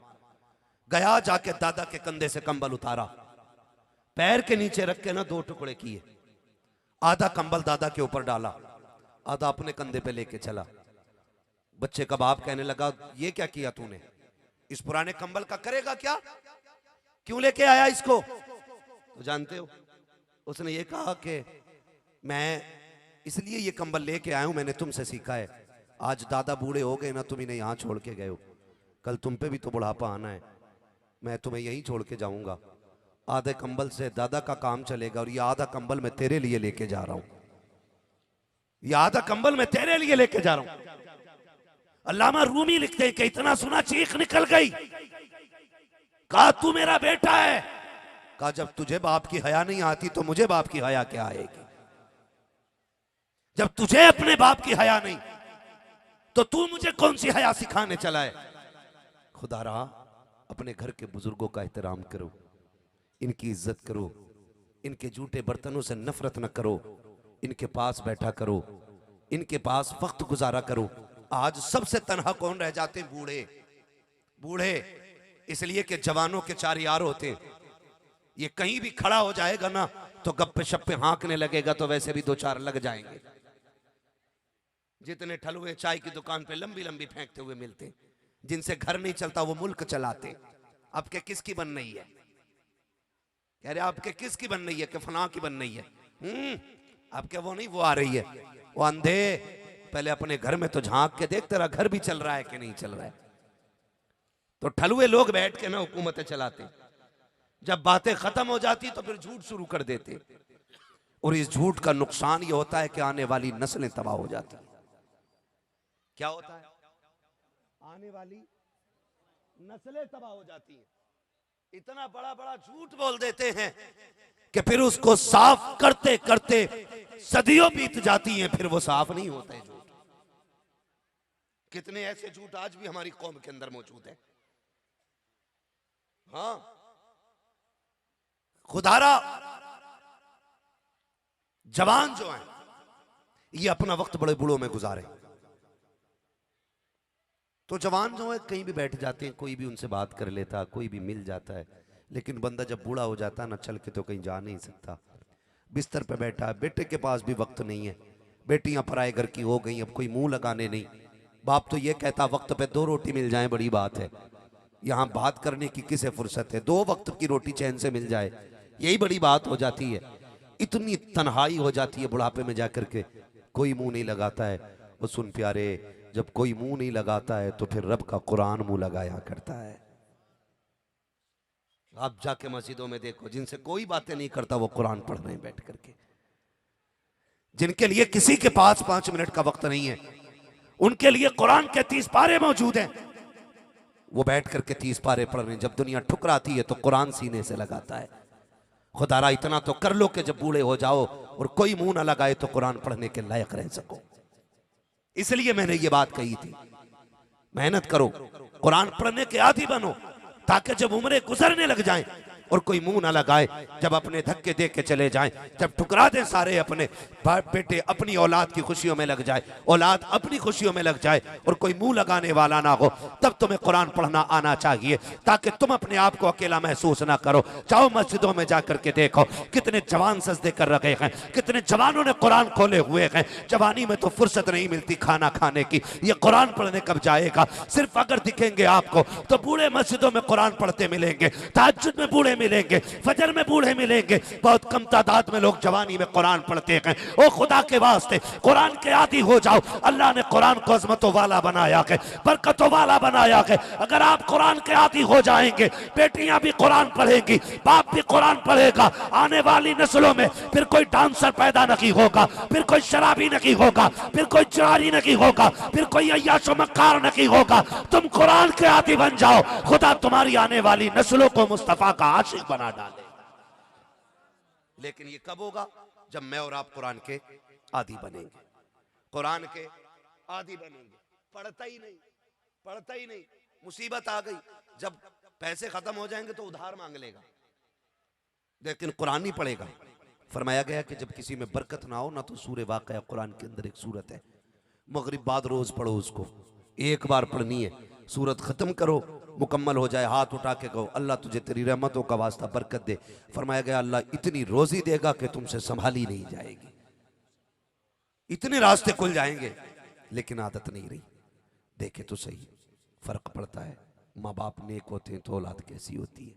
गया, जाके दादा के कंधे से कंबल उतारा, पैर के नीचे रख के ना 2 टुकड़े किए। आधा कंबल दादा के ऊपर डाला, आधा अपने कंधे पे लेके चला। बच्चे का बाप कहने लगा, ये क्या किया तूने? इस पुराने कंबल का करेगा क्या? क्यों लेके आया इसको? तो जानते हो उसने ये कहा कि मैं इसलिए ये कंबल लेके आया हूं, मैंने तुमसे सीखा है। आज दादा बूढ़े हो गए ना, तुम इन्हें यहां छोड़ के गए हो, कल तुम पे भी तो बुढ़ापा आना है, मैं तुम्हें यहीं छोड़ के जाऊंगा। आधे कंबल से दादा का काम चलेगा और ये आधा कंबल मैं तेरे लिए लेके जा रहा हूं, ये आधा कंबल मैं तेरे लिए लेके जा रहा हूं। अल्लामा रूमी लिखते हैं कि इतना सुना चीख निकल गई। कहा तू मेरा बेटा है। कहा जब तुझे बाप की हया नहीं आती तो मुझे बाप की हया क्या आएगी? जब तुझे अपने बाप की हया नहीं तो तू मुझे कौन सी हया सिखाने चला है? खुदा रहा अपने घर के बुजुर्गों का एहतराम करो, इनकी इज्जत करो, इनके जूठे बर्तनों से नफरत न करो, इनके पास बैठा करो, इनके पास वक्त गुजारा करो। आज सबसे तन्हा कौन रह जाते हैं? बूढ़े। बूढ़े इसलिए कि जवानों के 4 यार होते हैं। ये कहीं भी खड़ा हो जाएगा ना तो गप्पे शप्पे हाँकने लगेगा, तो वैसे भी 2-4 लग जाएंगे। जितने ठलुए चाय की दुकान पे लंबी लंबी फेंकते हुए मिलते, जिनसे घर नहीं चलता वो मुल्क चलाते। आपके किसकी बन रही है? कह रहे आपके किसकी बन रही है? कि फलां की बन रही है। आपके वो नहीं, वो आ रही है। वो अंधे, पहले अपने घर में तो झांक के देख तेरा घर भी चल रहा है कि नहीं चल रहा है। तो ठलुए लोग बैठ के ना हुकूमतें चलाते, जब बातें खत्म हो जाती तो फिर झूठ शुरू कर देते, और इस झूठ का नुकसान ये होता है कि आने वाली नस्लें तबाह हो जाती। क्या होता है? आने वाली नस्लें तबाह हो जाती हैं। इतना बड़ा बड़ा झूठ बोल देते हैं कि फिर उसको साफ करते करते सदियों बीत जाती हैं, फिर वो साफ नहीं होता है झूठ। कितने ऐसे झूठ आज भी हमारी कौम के अंदर मौजूद है। हाँ, खुदारा जवान जो हैं ये अपना वक्त बड़े बूढ़ों में गुजारे, तो जवान जो है कहीं भी बैठ जाते हैं, कोई भी उनसे बात कर लेता, कोई भी मिल जाता है। लेकिन बंदा जब बूढ़ा हो जाता है ना, चल के तो कहीं जा नहीं सकता, बिस्तर पे बैठा है, बेटे के पास भी वक्त नहीं है, बेटियां पराए घर की हो गई, अब कोई मुंह लगाने नहीं। बाप तो ये कहता वक्त पे 2 रोटी मिल जाए बड़ी बात है, यहाँ बात करने की किसे फुर्सत है? 2 वक्त की रोटी चैन से मिल जाए यही बड़ी बात हो जाती है। इतनी तन्हाई हो जाती है बुढ़ापे में जाकर के, कोई मुंह नहीं लगाता है। वो सुन प्यारे, जब कोई मुंह नहीं लगाता है तो फिर रब का कुरान मुंह लगाया करता है। आप जाके मस्जिदों में देखो, जिनसे कोई बातें नहीं करता वो कुरान पढ़ रहे हैं बैठ करके। जिनके लिए किसी के पास 5 मिनट का वक्त नहीं है, उनके लिए कुरान के 30 पारे मौजूद हैं, वो बैठ करके 30 पारे पढ़ रहे हैं। जब दुनिया ठुकराती है तो कुरान सीने से लगाता है। खुदारा इतना तो कर लो कि जब बूढ़े हो जाओ और कोई मुंह ना लगाए तो कुरान पढ़ने के लायक रह सको। इसलिए मैंने ये बात कही थी, मेहनत करो, कुरान पढ़ने के आदी बनो, ताकि जब उम्रें गुजरने लग जाएं और कोई मुंह ना लगाए, जब अपने धक्के दे के चले जाएं, जब ठुकरा दें सारे अपने बाप बेटे, अपनी औलाद की खुशियों में लग जाए, औलाद अपनी खुशियों में लग जाए और कोई मुंह लगाने वाला ना हो, तब तुम्हें कुरान पढ़ना आना चाहिए, ताकि तुम अपने आप को अकेला महसूस ना करो। जाओ मस्जिदों में जाकर के देखो कितने जवान सजदे कर रखे हैं, कितने जवानों ने कुरान खोले हुए हैं। जवानी में तो फुर्सत नहीं मिलती खाना खाने की, ये कुरान पढ़ने कब जाएगा? सिर्फ अगर दिखेंगे आपको तो बूढ़े मस्जिदों में कुरान पढ़ते मिलेंगे, तहज्जुद में बूढ़े मिलेंगे, फजर में बूढ़े मिलेंगे, बहुत कम तादाद में लोग जवानी में कुरान पढ़ते हैं। ओ खुदा के वास्ते कुरान के आदी हो जाओ। अल्लाह ने कुरान को अज़मतों वाला बनाया है, बरकतों वाला बनाया है। अगर आप कुरान के आदी हो जाएंगे, बेटियां भी कुरान पढ़ेंगी, बाप भी कुरान पढ़ेगा, आने वाली नस्लों में फिर कोई डांसर पैदा नहीं होगा, फिर कोई शराबी नहीं होगा, फिर कोई चुरारी नहीं होगा, फिर कोई अय्याशो मक्कार नहीं होगा। तुम कुरान के आदी बन जाओ, खुदा तुम्हारी आने वाली नस्लों को मुस्तफा का आशिक बना डाले। लेकिन ये कब होगा? जब मैं और आप कुरान के आदी बनेंगे, कुरान के आदी बनेंगे। पढ़ता ही नहीं, पढ़ता ही नहीं, मुसीबत आ गई। जब पैसे खत्म हो जाएंगे तो उधार मांग लेगा, लेकिन कुरान नहीं पढ़ेगा। फरमाया गया कि जब किसी में बरकत ना हो ना, तो सूरह वाक़या कुरान के अंदर एक सूरत है, मगरिब बाद रोज पढ़ो उसको, एक बार पढ़नी है, सूरत खत्म करो, मुकम्मल हो जाए, हाथ उठा के कहो अल्लाह तुझे तेरी रहमतों का वास्ता बरकत दे। फरमाया गया अल्लाह इतनी रोजी देगा कि तुमसे संभाली नहीं जाएगी, इतने रास्ते खुल जाएंगे। लेकिन आदत नहीं रही। देखे तो सही, फर्क पड़ता है। माँ बाप नेक होते हैं तो औलाद कैसी होती है।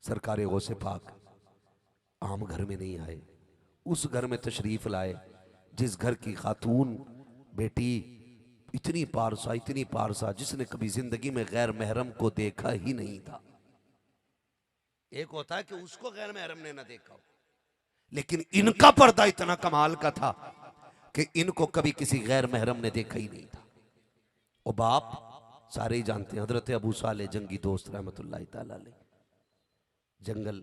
सरकार गौसे पाक आम घर में नहीं आए, उस घर में तशरीफ लाए जिस घर की खातून बेटी इतनी पारसा जिसने कभी जिंदगी में गैर महरम को देखा ही नहीं था। एक होता है कि उसको गैर महरम ने ना देखा हो, लेकिन इनका पर्दा इतना कमाल का था कि इनको कभी किसी गैर महरम ने देखा ही नहीं था। और बाप सारे ही जानते हैं, हजरत अबू साले जंगी दोस्त रहमतुल्लाह तआला अलैह, जंगल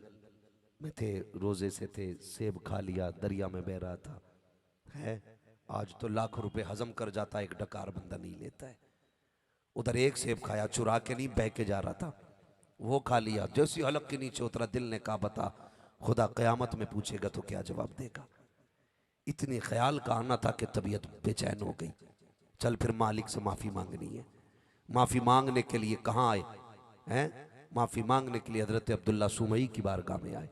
में थे, रोजे से थे, सेब खा लिया, दरिया में बह रहा था। है आज तो लाख रुपए हजम कर जाता, एक डकार बंदा नहीं लेता है। उधर एक सेब खाया, चुरा के नहीं, बह के जा रहा था, वो खा लिया। जैसी हलक के नीचे उतरा, दिल ने कहा बता खुदा कयामत में पूछेगा तो क्या जवाब देगा। इतनी ख्याल का आना था कि तबीयत बेचैन हो गई। चल फिर मालिक से माफी मांगनी है। माफी मांगने के लिए कहाँ आए हैं? माफी मांगने के लिए हजरत अब्दुल्ला सुमई की बारगाह में आए।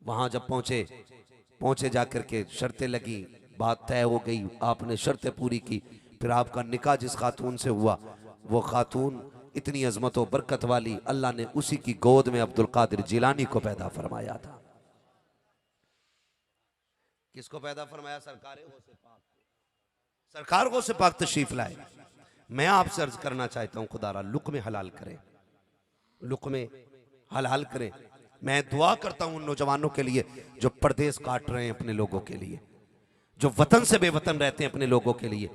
वहां जब पहुंचे जाकर के शर्तें लगी, बात तय हो गई, आपने शर्तें पूरी की, फिर आपका निकाह जिस खातून से हुआ, वो खातून इतनी अजमत व बरकत वाली, अल्लाह ने उसी की गोद में अब्दुल कादिर जिलानी को पैदा फरमाया था। किसको पैदा फरमाया? सरकार गौसे पाक तशरीफ लाए। मैं आपसे अर्ज करना चाहता हूं, खुदारा लुक़्मे हलाल करें, लुक़्मे हलाल करें। मैं दुआ करता हूं उन नौजवानों के लिए जो परदेश काट रहे हैं अपने लोगों के लिए, जो वतन से बेवतन रहते हैं अपने लोगों के लिए,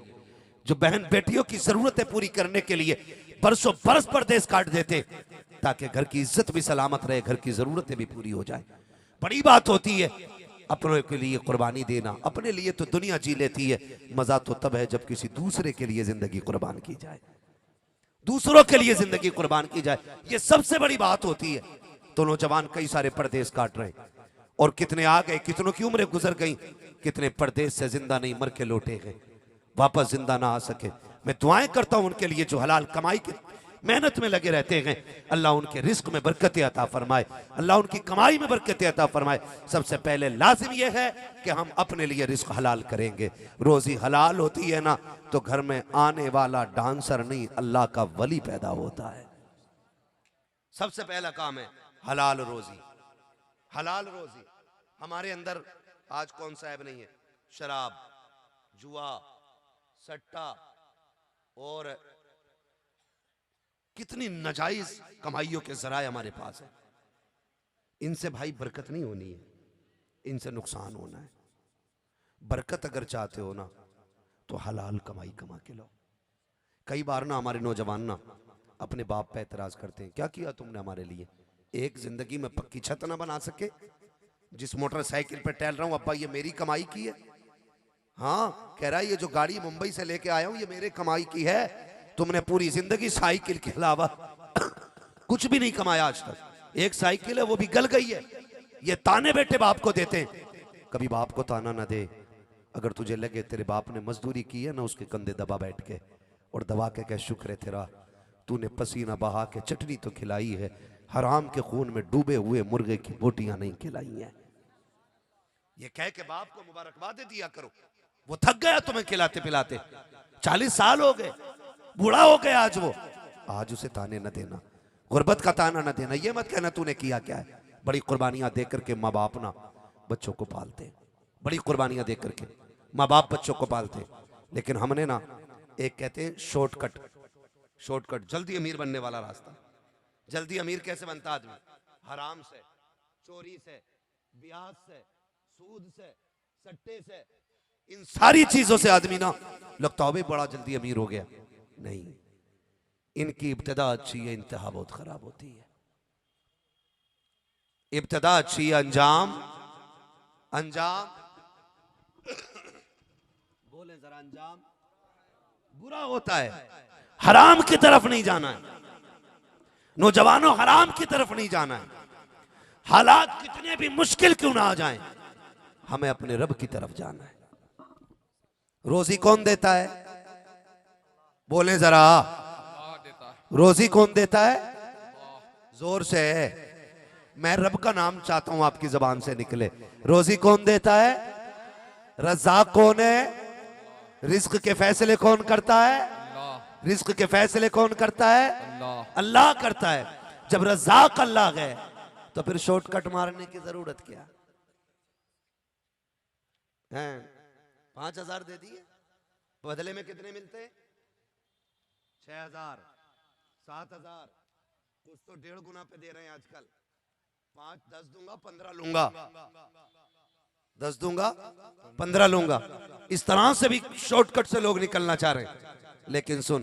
जो बहन बेटियों की जरूरतें पूरी करने के लिए बरसों बरस परदेश काट देते ताकि घर की इज्जत भी सलामत रहे, घर की जरूरतें भी पूरी हो जाए। बड़ी बात होती है अपनों के लिए कुर्बानी देना। अपने लिए तो दुनिया जी लेती है, मजा तो तब है जब किसी दूसरे के लिए जिंदगी कुर्बान की जाए, दूसरों के लिए जिंदगी कुर्बान की जाए, ये सबसे बड़ी बात होती है। तो नौजवान कई सारे परदेश काट रहे हैं, और कितने आ गए, कितनों की उम्रें गुजर गई, कितने परदेश से जिंदा नहीं मर के लौटे गए, वापस जिंदा ना आ सके। मैं दुआएं करता हूं उनके लिए जो हलाल कमाई की मेहनत में लगे रहते हैं, अल्लाह उनके रिस्क में बरकत अता फरमाए, अल्लाह उनकी कमाई में बरकत अता फरमाए। सबसे पहले लाजिम यह है कि हम अपने लिए रिस्क हलाल करेंगे। रोजी हलाल होती है ना, तो घर में आने वाला डांसर नहीं, अल्लाह का वली पैदा होता है। सबसे पहला काम है हलाल रोजी। हलाल रोजी हमारे अंदर आज कौन सा ऐब नहीं है? शराब, जुआ, सट्टा और कितनी नाजायज कमाइयों के जराए हमारे पास है। इनसे भाई बरकत नहीं होनी है, इनसे नुकसान होना है। बरकत अगर चाहते हो ना तो हलाल कमाई कमा के लो। कई बार ना हमारे नौजवान ना अपने बाप पे एतराज करते हैं, क्या किया तुमने हमारे लिए? एक जिंदगी में पक्की छत ना बना सके? जिस मोटरसाइकिल पे टहल रहा हूं अब्बा ये मेरी कमाई की है, हाँ, कह रहा है ये जो गाड़ी मुंबई से लेके आया हूं ये मेरे कमाई की है। तुमने पूरी जिंदगी साइकिल के अलावा कुछ भी नहीं कमाया आज तक। एक साइकिल है वो भी गल गई है। ये ताने बेटे बाप को देते हैं, कभी बाप को ताना ना दे। अगर तुझे लगे तेरे बाप ने मजदूरी की है ना, उसके कंधे दबा बैठ के और दबा के कह शुक्र है तेरा, तूने पसीना बहा के चटनी तो खिलाई है, हराम के खून में डूबे हुए मुर्गे की बोटियां नहीं खिलाई हैं। ये कह के बाप को मुबारकबाद दिया करो। वो थक गया तुम्हें खिलाते पिलाते, 40 साल हो गए, बूढ़ा हो गया आज वो। आज उसे ताने न देना, गुर्बत का ताना न देना। ये मत कहना तूने किया क्या है। बड़ी कुर्बानियां दे करके माँ बाप ना बच्चों को पालते, बड़ी कुर्बानियां दे करके माँ बाप बच्चों को पालते। लेकिन हमने ना एक कहते हैं शॉर्टकट, शॉर्टकट जल्दी अमीर बनने वाला रास्ता। जल्दी अमीर कैसे बनता आदमी? हराम से, चोरी से, ब्याज से, सूद से, सट्टे से, इन सारी चीजों से आदमी ना लगता है बड़ा जल्दी अमीर हो गया। नहीं, इनकी इब्तिदा अच्छी है, इंतहा बहुत खराब होती है। इब्तिदा अच्छी है, अंजाम अंजाम बोले जरा, अंजाम बुरा होता है। हराम की तरफ नहीं जाना है नौजवानों, हराम की तरफ नहीं जाना है। हालात कितने भी मुश्किल क्यों ना आ जाएं, हमें अपने रब की तरफ जाना है। रोजी कौन देता है? बोले जरा, रोजी कौन देता है? जोर से, मैं रब का नाम चाहता हूं आपकी जबान से निकले। रोजी कौन देता है? रज़ाक कौन है? रिस्क के फैसले कौन करता है? रिस्क के फैसले कौन करता है? अल्लाह करता है। जब रज़ाक अल्लाह गए तो फिर शॉर्टकट मारने की जरूरत क्या है? 5,000 दे दिए, बदले में कितने मिलते? 6,000, 7,000, कुछ तो 1.5 गुना पे दे रहे हैं आजकल। 5, 10 दूंगा, 15 लूंगा, 10 दूंगा, 15 लूंगा। इस तरह से भी शॉर्टकट से लोग निकलना चाह रहे हैं। लेकिन सुन,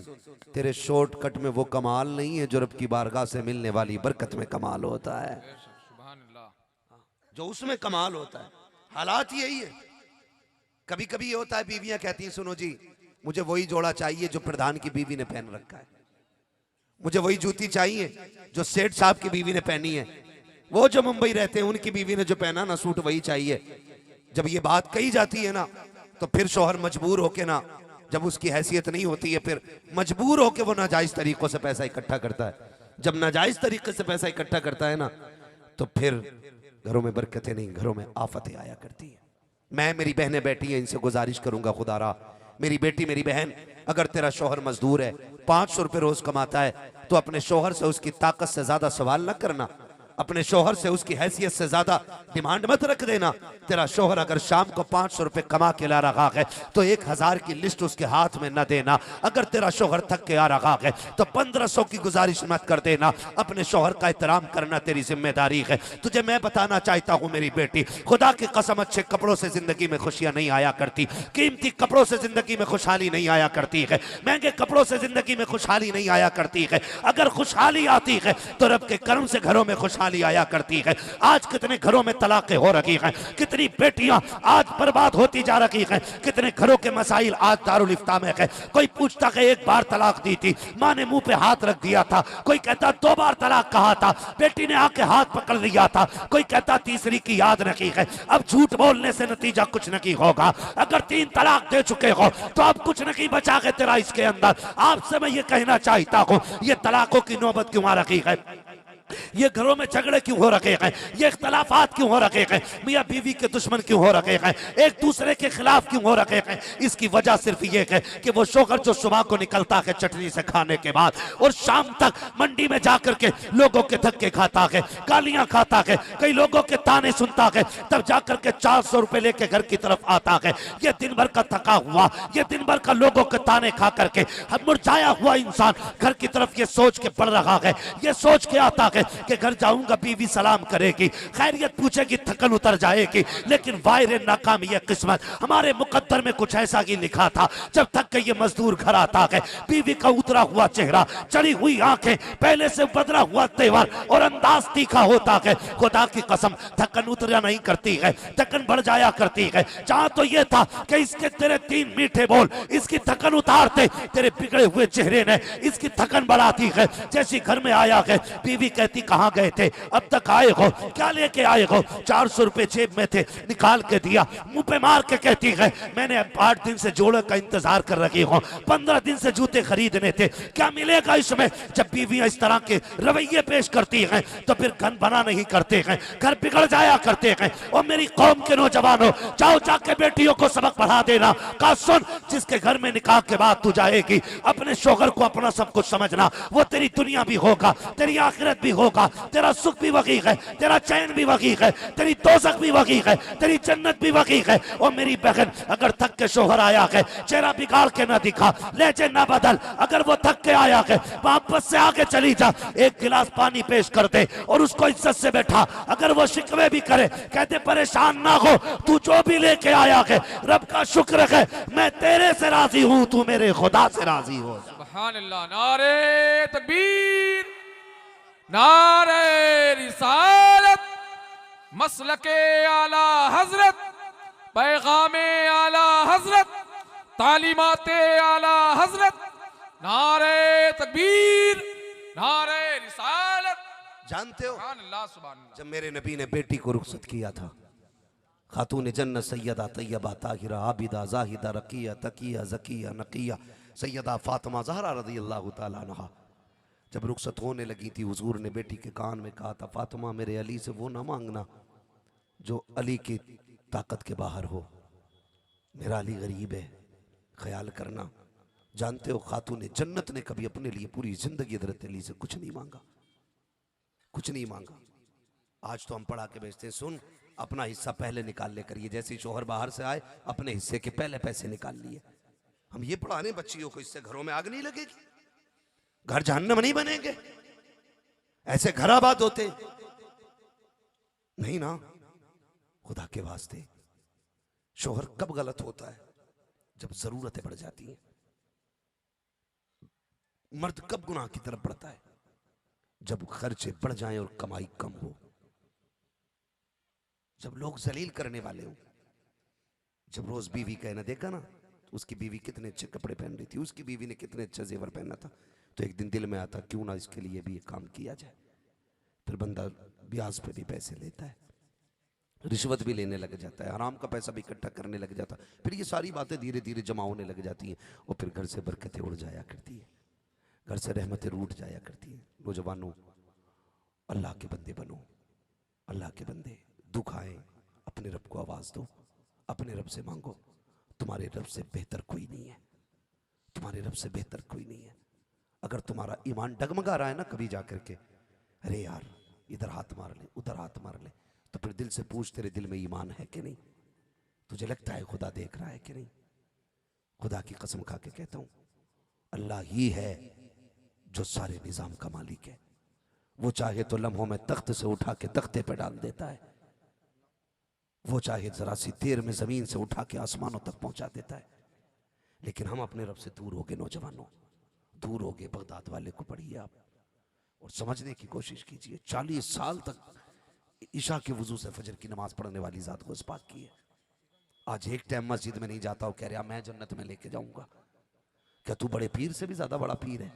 तेरे शॉर्टकट में वो कमाल नहीं है जो रब की बारगाह से मिलने वाली बरकत में कमाल होता है, जो उसमें कमाल होता है। हालात यही है। कभी कभी ये होता है, बीवियां कहती हैं सुनो जी, मुझे वही जोड़ा चाहिए जो प्रधान की बीवी ने पहन रखा है, मुझे वही जूती चाहिए जो सेठ साहब की बीवी ने पहनी है, वो जो मुंबई रहते हैं उनकी बीवी ने जो पहना ना सूट वही चाहिए। जब ये बात कही जाती है ना तो फिर शौहर मजबूर होके ना, जब उसकी हैसियत नहीं होती है फिर मजबूर होके वो नाजायज तरीकों से पैसा इकट्ठा करता है। जब नाजायज तरीके से पैसा इकट्ठा करता है ना तो फिर घरों में बरकतें नहीं, घरों में आफतें आया करती है। मैं, मेरी बहनें बैठी हैं, इनसे गुजारिश करूंगा खुदारा, मेरी बेटी, मेरी बहन, अगर तेरा शौहर मजदूर है, 500 रुपए रोज कमाता है, तो अपने शौहर से उसकी ताकत से ज्यादा सवाल न करना, अपने शौहर से उसकी हैसियत से ज्यादा डिमांड मत रख देना। तेरा शौहर अगर शाम को 500 रुपए कमा के ला रहा है तो 1,000 की लिस्ट उसके हाथ में न देना। अगर तेरा शौहर थक के आ रहा है तो 1500 की गुजारिश मत कर देना। अपने शौहर का एहतराम करना तेरी जिम्मेदारी है। तुझे मैं बताना चाहता हूँ मेरी बेटी, खुदा की कसम, अच्छे कपड़ों से जिंदगी में खुशियां नहीं आया करती, कीमती कपड़ों से जिंदगी में खुशहाली नहीं आया करती है, महंगे कपड़ों से जिंदगी में खुशहाली नहीं आया करती है। अगर खुशहाली आती है तो रब के करम से घरों में खुशहाली आया करती है। आज कितने घरों में तलाकें हो रही हैं, कितनी बेटियां आज बर्बाद होती जा रही हैं, कितने घरों के मसाइल आज दारुल इफ्ता में है। कोई पूछता कि 1 बार तलाक दी थी, माँ ने मुंह पे हाथ रख दिया था, कोई कहता 2 बार तलाक कहा था, बेटी ने आके हाथ पकड़ लिया था, कोई कहता तीसरी की याद रखी है। अब झूठ बोलने से नतीजा कुछ नहीं होगा। अगर 3 तलाक दे चुके हो तो अब कुछ नहीं बचा है तेरा इसके अंदर। आपसे मैं ये कहना चाहता हूं, ये तलाकों की नौबत क्यों आ रखी है, ये घरों में झगड़े क्यों हो रखे हैं, ये इख्तलाफात क्यों हो रखे हैं, मियां बीवी के दुश्मन क्यों हो रखे हैं, एक दूसरे के खिलाफ क्यों हो रखे हैं? इसकी वजह सिर्फ ये है कि वो शौहर जो सुबह को निकलता है चटनी से खाने के बाद और शाम तक मंडी में जाकर के लोगों के धक्के खाता है, गालियां खाता है, कई लोगों के ताने सुनता है, तब जाकर के 400 रुपए लेके घर की तरफ आता है। ये दिन भर का थका हुआ, ये दिन भर का लोगों के ताने खा करके मुरझाया हुआ इंसान घर की तरफ ये सोच के बढ़ रहा है, ये सोच के आता है है कि घर जाऊंगा बीवी सलाम करेगी, खैरियत पूछेगी, थकन उतर जाएगी, लेकिन वायरे नाकाम ये किस्मत, हमारे मुकद्दर में कुछ ऐसा ही लिखा था। जब तक कि ये मजदूर घर आता है, बीवी का उतरा हुआ चेहरा, चढ़ी हुई आंखें, पहले से बदला हुआ तेवर और अंदाज तीखा होता है, खुदा की कसम थकन उतरा नहीं करती है, थकन बढ़ जाया करती है। जहां तो ये था कि इसके तेरे 3 मीठे बोल इसकी थकन उतारते, तेरे बिगड़े हुए चेहरे ने इसकी थकन बढ़ाती है। जैसी घर में आया है, बीवी कहती कहां गए थे, अब तक आए हो, क्या लेके आए हो? 400 रुपए जेब में थे, निकाल के दिया। मुंह पे मार के कहती है मैंने 8 दिन से जोड़े का इंतजार कर रही हूं, 15 दिन से जूते खरीदने थे, क्या मिलेगा इसमें? जब बीवियां इस तरह के रवैये पेश करती हैं तो फिर घर बना नहीं करते हैं, घर बिगड़ जाया करते हैं। और मेरी कौम के नौजवानों, जाओ जाके बेटियों को सबक पढ़ा देना। का सुन, जिसके घर में निकाह के बाद तू जाएगी, अपने शोहर को अपना सब कुछ समझना, वो तेरी दुनिया भी होगा, तेरी आखिरत भी होगा, तेरा सुख भी वही है, तेरा चैन भी वही है, तेरी दोज़ख भी वही है, तेरी जन्नत भी वही है। और मेरी बहन, अगर थक के शोहर आया है, चेहरा बिगाड़ के ना दिखा, लहजे ना बदल, अगर वो थक के आया है, वापस से आगे चली जा, एक गिलास पानी पेश कर दे और उसको इज्जत से बैठा। अगर वो शिकवे भी करे, कहते परेशान ना हो, तू जो भी लेके आया है रब का शुक्र है, मैं तेरे से राजी हूं, तू मेरे खुदा से राजी हो। सुभान अल्लाह। नारे तकबीर, नारे रिसालत, मसलके आला हजरत, पैगामे आला हजरत, तालीमाते आला हजरत, नारे तकबीर, नारे रिसालत। जानते हो सुभान अल्लाह, सुभान अल्लाह। जब मेरे नबी ने बेटी को रुखसत किया था, खातून जन्नत सैयदा तैयबा ताहिरा आबिदा जाहिदा रकिया तकिया जकिया नकिया सैयदा फातिमा ज़हरा रज़ी अल्लाह ताला अन्हा, जब रुखसत होने लगी थी, हुजूर ने बेटी के कान में कहा था, फातिमा मेरे अली से वो ना मांगना जो अली की ताकत के बाहर हो, मेरा अली गरीब है, ख्याल करना। जानते हो खातून जन्नत ने कभी अपने लिए पूरी जिंदगी हज़रत अली से कुछ नहीं मांगा, कुछ नहीं मांगा। आज तो हम पढ़ा के भेजते हैं, सुन अपना हिस्सा पहले निकाल ले करिए, जैसे शोहर बाहर से आए अपने हिस्से के पहले पैसे निकाल लिए। हम ये पढ़ाने बच्चियों को, इससे घरों में आग नहीं लगेगी, घर जहन्नम नहीं बनेंगे, ऐसे घर आबाद होते नहीं ना। खुदा के वास्ते शोहर कब गलत होता है? जब जरूरतें बढ़ जाती हैं। मर्द कब गुनाह की तरफ बढ़ता है? जब खर्चे बढ़ जाएं और कमाई कम हो, जब लोग जलील करने वाले हो। जब रोज बीवी कहना, देखा ना उसकी बीवी कितने अच्छे कपड़े पहन रही थी, उसकी बीवी ने कितने अच्छे जेवर पहना था, तो एक दिन दिल में आता क्यों ना इसके लिए भी ये काम किया जाए। फिर बंदा ब्याज पे भी पैसे लेता है, रिश्वत भी लेने लग जाता है, हराम का पैसा भी इकट्ठा करने लग जाता है। फिर ये सारी बातें धीरे धीरे जमा होने लग जाती हैं और फिर घर से बरकतें उड़ जाया करती है, घर से रहमतें रूठ जाया करती हैं। नौजवानों, अल्लाह के बंदे बनो, अल्लाह के बंदे। दुख आए अपने रब को आवाज दो, अपने रब से मांगो। तुम्हारे रब से बेहतर कोई नहीं है, तुम्हारे रब से बेहतर कोई नहीं है। अगर तुम्हारा ईमान डगमगा रहा है ना कभी जाकर के, अरे यार इधर हाथ मार ले उधर हाथ मार ले, तो फिर दिल से पूछ तेरे दिल में ईमान है कि नहीं? तुझे लगता है खुदा देख रहा है कि नहीं? खुदा की कसम खा के कहता हूं, अल्लाह ही है जो सारे निजाम का मालिक है। वो चाहे तो लम्हों में तख्त से उठा के तख्ते पे डाल देता है, वो चाहे जरा सी देर में जमीन से उठा के आसमानों तक पहुंचा देता है। लेकिन हम अपने रब से दूर हो गए नौजवानों, दूर हो गए। बगदाद वाले को पढ़िए आप और समझने की कोशिश कीजिए। 40 साल तक ईशा के वजू से फजर की नमाज पढ़ने वाली जात को इस बात की है। आज एक टाइम मस्जिद में नहीं जाता हो, कह रहा मैं जन्नत में लेके जाऊंगा। क्या तू बड़े पीर से भी ज्यादा बड़ा पीर है?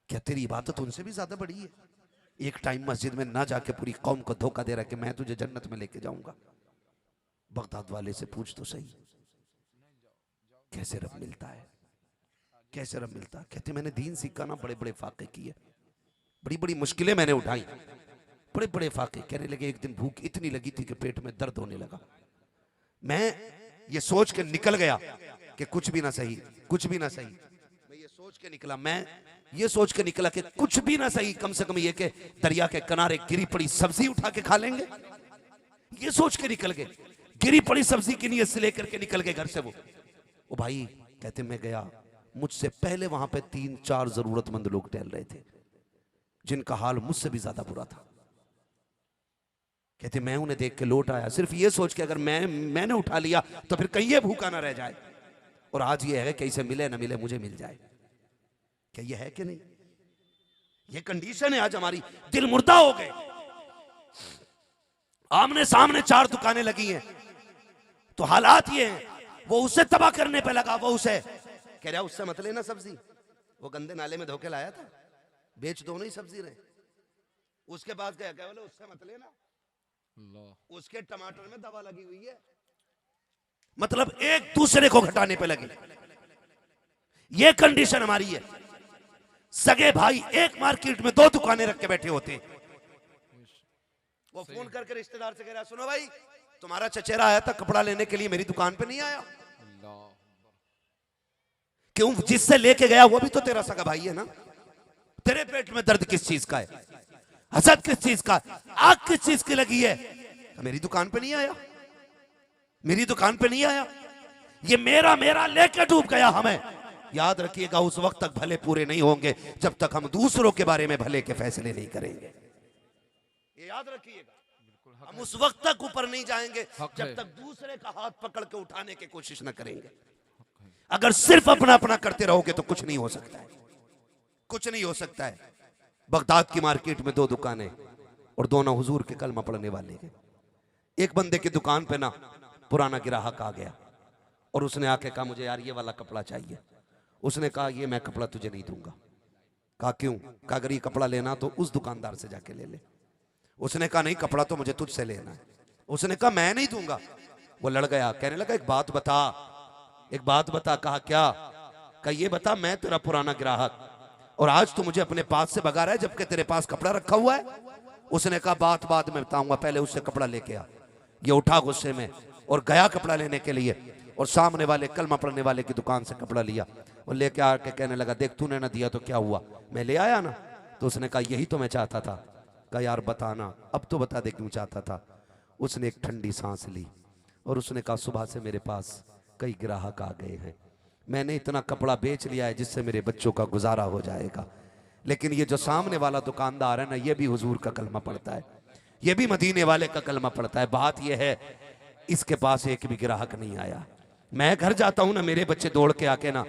क्या तेरी इबादत उनसे भी ज्यादा बड़ी है? एक टाइम मस्जिद में ना जाके पूरी कौम को धोखा दे रहा है कि मैं तुझे जन्नत में लेके जाऊंगा। बगदाद वाले से पूछ तो सही, कैसे रब मिलता है, कैसे रब मिलता है? कहते मैंने दीन सीखा ना, बड़े बड़े फाके किए, बड़ी बड़ी मुश्किलें मैंने उठाई, बड़े बड़े फाके। कहने लगे एक दिन भूख इतनी लगी थी कि पेट में दर्द होने लगा। मैं ये सोच के निकल गया कि कुछ भी ना सही, कुछ भी ना सही। मैं ये सोच के निकला, मैं ये सोच के निकला कि कुछ भी ना सही, कम से कम ये कि दरिया के किनारे गिरी पड़ी सब्जी उठा के खा लेंगे। ये सोच के निकल गए, गिरी पड़ी सब्जी की नीयत से लेकर के निकल गए घर से। वो भाई कहते मैं गया, मुझसे पहले वहां पे 3-4 जरूरतमंद लोग टहल रहे थे। जिनका हाल मुझसे भी ज्यादा बुरा था। कहते मैं उन्हें देख के लौट आया सिर्फ ये सोच के अगर मैंने उठा लिया तो फिर कहीं ये भूखा ना रह जाए। और आज ये है कि इसे मिले ना मिले मुझे मिल जाए। क्या ये है कि नहीं? ये कंडीशन है आज हमारी। दिल मुर्दा हो गए। आमने सामने 4 दुकानें लगी हैं तो हालात ये हैं। वो उसे तबाह करने पे लगा। वो उसे कह रहा उससे मत लेना सब्जी, वो गंदे नाले में धोके लाया था, बेच दोनों ही सब्जी रहे। उसके पास गया, क्या बोले उससे मत लेना, उसके टमाटर में दवा लगी हुई है। मतलब एक दूसरे को घटाने पे लगे। ये कंडीशन हमारी है। सगे भाई एक मार्केट में 2 दुकानें रख के बैठे होते हैं। वो फोन करके रिश्तेदार से कह रहा सुनो भाई तुम्हारा चचेरा आया था कपड़ा लेने के लिए, मेरी दुकान पे नहीं आया। क्यों? जिससे लेके गया वो भी तो तेरा सगा भाई है ना। तेरे पेट में दर्द किस चीज का है? हसद किस चीज का? आग किस चीज की लगी है? मेरी दुकान पे नहीं आया, मेरी दुकान पे नहीं आया। ये मेरा मेरा लेके डूब गया हमें। याद रखिएगा उस वक्त तक भले पूरे नहीं होंगे जब तक हम दूसरों के बारे में भले के फैसले नहीं करेंगे। ये याद रखिएगा। हम उस वक्त तक ऊपर नहीं जाएंगे जब तक दूसरे का हाथ पकड़ के उठाने की कोशिश न करेंगे। अगर सिर्फ अपना अपना करते रहोगे तो कुछ नहीं हो सकता है, कुछ नहीं हो सकता है। बगदाद की मार्केट में 2 दुकानें और दोनों हुजूर के कलमा पढ़ने वाले हैं। एक बंदे की दुकान पे ना पुराना ग्राहक आ गया और उसने आके कहा मुझे यार ये वाला कपड़ा चाहिए। उसने कहा ये मैं कपड़ा तुझे नहीं दूंगा। कहा क्यों? कहा अगर ये कपड़ा लेना तो उस दुकानदार से जाके ले ले। उसने कहा नहीं कपड़ा तो मुझे तुझसे लेना है। उसने कहा मैं नहीं दूंगा। वो लड़ गया, कहने लगा एक बात बता, एक बात बता। कहा क्या? कहा ये बता मैं तेरा पुराना ग्राहक और आज तू मुझे अपने पास से भगा रहा है जबकि तेरे पास कपड़ा रखा हुआ है। उसने कहा बात बाद में बताऊंगा, पहले उससे कपड़ा लेके आ। ये उठा गुस्से में और गया कपड़ा लेने के लिए और सामने वाले कलमा पढ़ने वाले की दुकान से कपड़ा लिया और लेके आके कहने लगा देख तूने ना दिया तो क्या हुआ, मैं ले आया ना। तो उसने कहा यही तो मैं चाहता था। कहा यार बताना, अब तो बता दे क्यों चाहता था। उसने एक ठंडी सांस ली और उसने कहा सुबह से मेरे पास कई ग्राहक आ गए हैं, मैंने इतना कपड़ा बेच लिया है जिससे मेरे बच्चों का गुजारा हो जाएगा। लेकिन ये जो सामने वाला दुकानदार है ना ये भी हुजूर का कलमा पढ़ता है, ये भी मदीने वाले का कलमा पढ़ता है। बात ये है इसके पास एक भी ग्राहक नहीं आया। मैं घर जाता हूं ना मेरे बच्चे दौड़ के आके ना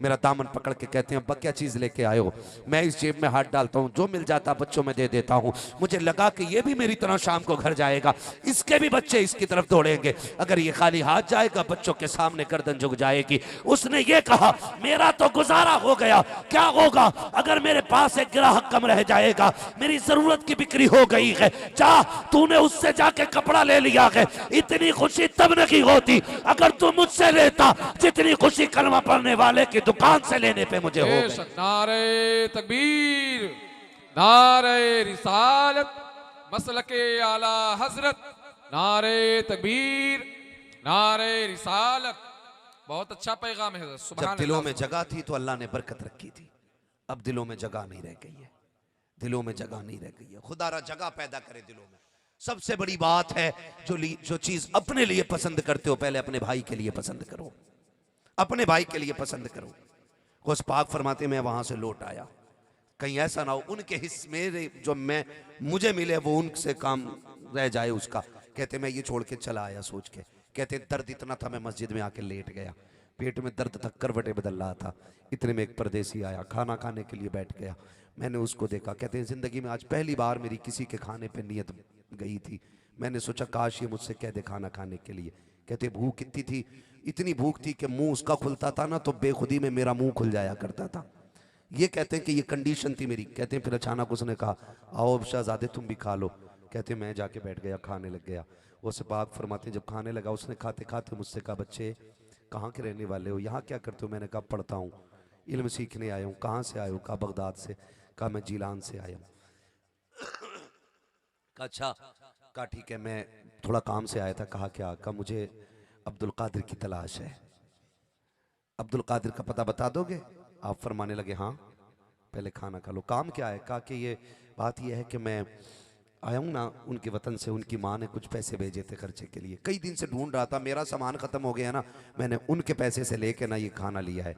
मेरा दामन पकड़ के कहते हैं अब्बा क्या चीज लेके आए हो। मैं इस जेब में हाथ डालता हूँ, जो मिल जाता बच्चों में दे देता हूँ। मुझे लगा कि ये भी मेरी तरह शाम को घर जाएगा, इसके भी बच्चे इसकी तरफ दौड़ेंगे। अगर ये खाली हाथ जाएगा बच्चों के सामने गर्दन झुक जाएगी। उसने ये कहा मेरा तो गुजारा हो गया, क्या होगा अगर मेरे पास एक ग्राहक कम रह जाएगा, मेरी जरूरत की बिक्री हो गई है। जा तूने उससे जाके कपड़ा ले लिया है। इतनी खुशी तब नहीं होती अगर तू मुझसे लेता जितनी खुशी कलमा पढ़ने वाले की दुकान से लेने पे मुझे हो गई। नारे तकबीर, नारे रिसालत, मसलके आला हजरत, नारे तकबीर, नारे रिसालत। बहुत अच्छा पैगाम है। जब दिलों में जगह थी तो अल्लाह ने बरकत रखी थी, अब दिलों में जगह नहीं रह गई है, दिलों में जगह नहीं रह गई है। खुदारा जगह पैदा करे दिलों में। सबसे बड़ी बात है जो चीज अपने लिए पसंद करते हो पहले अपने भाई के लिए पसंद करो, अपने भाई के लिए पसंद करो। खुश पाक फरमाते मैं वहां से लौट आया, कहीं ऐसा ना हो उनके हिस्से मेरे जो मैं मुझे मिले वो उनसे काम रह जाए उसका। कहते मैं ये छोड़ के चला आया सोच के। कहते दर्द इतना था मैं मस्जिद में आके लेट गया, पेट में दर्द था, करवटें बदल रहा था। इतने में एक परदेसी आया, खाना खाने के लिए बैठ गया। मैंने उसको देखा। कहते हैं जिंदगी में आज पहली बार मेरी किसी के खाने पे नियत गई थी। मैंने सोचा काश ये मुझसे कह दे खाना खाने के लिए। कहते भूख कितनी थी, इतनी भूख थी कि मुंह उसका खुलता था ना तो बेखुदी में मेरा मुंह खुल जाया करता था। ये कहते हैं कि ये कंडीशन थी मेरी। कहते हैं फिर अचानक उसने कहा आओ शहजादे तुम भी खा लो। कहते मैं जाके बैठ गया, खाने लग गया। वो पाक फरमाते जब खाने लगा उसने खाते खाते मुझसे कहा बच्चे कहाँ के रहने वाले हो, यहाँ क्या करते हो। मैंने कहा पढ़ता हूँ, इल्म सीखने आया हूँ। कहाँ से आए हो? कहा बगदाद से। कहा मैं जीलान से आया हूँ। कहा अच्छा। कहा ठीक है मैं थोड़ा काम से आया था। कहा क्या? कहा मुझे अब्दुल कादिर की तलाश है, अब्दुल कादिर का पता बता दोगे? आप फरमाने लगे हाँ पहले खाना खा लो। काम क्या है? कहा कि ये बात ये है कि मैं आया हूँ ना उनके वतन से, उनकी माँ ने कुछ पैसे भेजे थे खर्चे के लिए, कई दिन से ढूंढ रहा था, मेरा सामान ख़त्म हो गया ना, मैंने उनके पैसे से लेके ना ये खाना लिया है।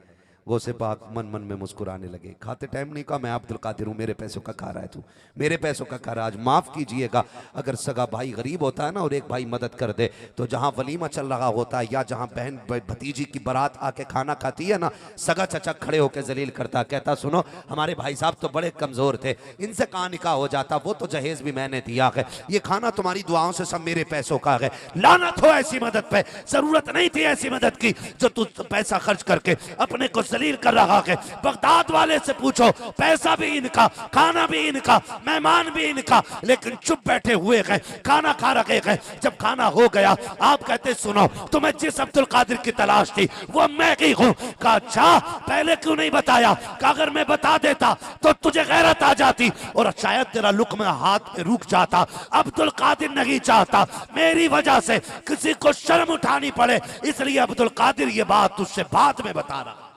गौसे पाक मन मन में मुस्कुराने लगे। खाते टाइम नहीं कहा मैं अब्दुल कादिर हूँ, मेरे पैसों का खा रहा है तू, मेरे पैसों का खा रहा है। आज माफ़ कीजिएगा, अगर सगा भाई गरीब होता है ना और एक भाई मदद कर दे, तो जहाँ वलीमा चल रहा होता है या जहाँ बहन भतीजी की बारात आके खाना खाती है ना, सगा चचा खड़े होकर जलील करता, कहता सुनो हमारे भाई साहब तो बड़े कमज़ोर थे, इनसे कहाँ निकाह हो जाता, वो तो जहेज़ भी मैंने दिया है, ये खाना तुम्हारी दुआओं से सब मेरे पैसों का है। लानत हो ऐसी मदद पे, ज़रूरत नहीं थी ऐसी मदद की जो तू पैसा खर्च करके अपने को जलील कर रहा है। बगदाद वाले से पूछो, पैसा भी इनका, खाना भी इनका, मेहमान भी इनका, लेकिन चुप बैठे हुए हैं, खाना खा रहे हैं। जब खाना हो गया आप कहते सुनो तुम्हें जिस अब्दुल कादिर की तलाश थी वो मैं ही हूं। कहा अच्छा पहले क्यों नहीं बताया, कहा अगर मैं बता देता तो तुझे गैरत आ जाती और शायद तेरा लुक्मा हाथ में रुक जाता। अब्दुल कादिर नहीं चाहता मेरी वजह से किसी को शर्म उठानी पड़े, इसलिए अब्दुल कादिर ये बात तुझसे बाद में बता रहा।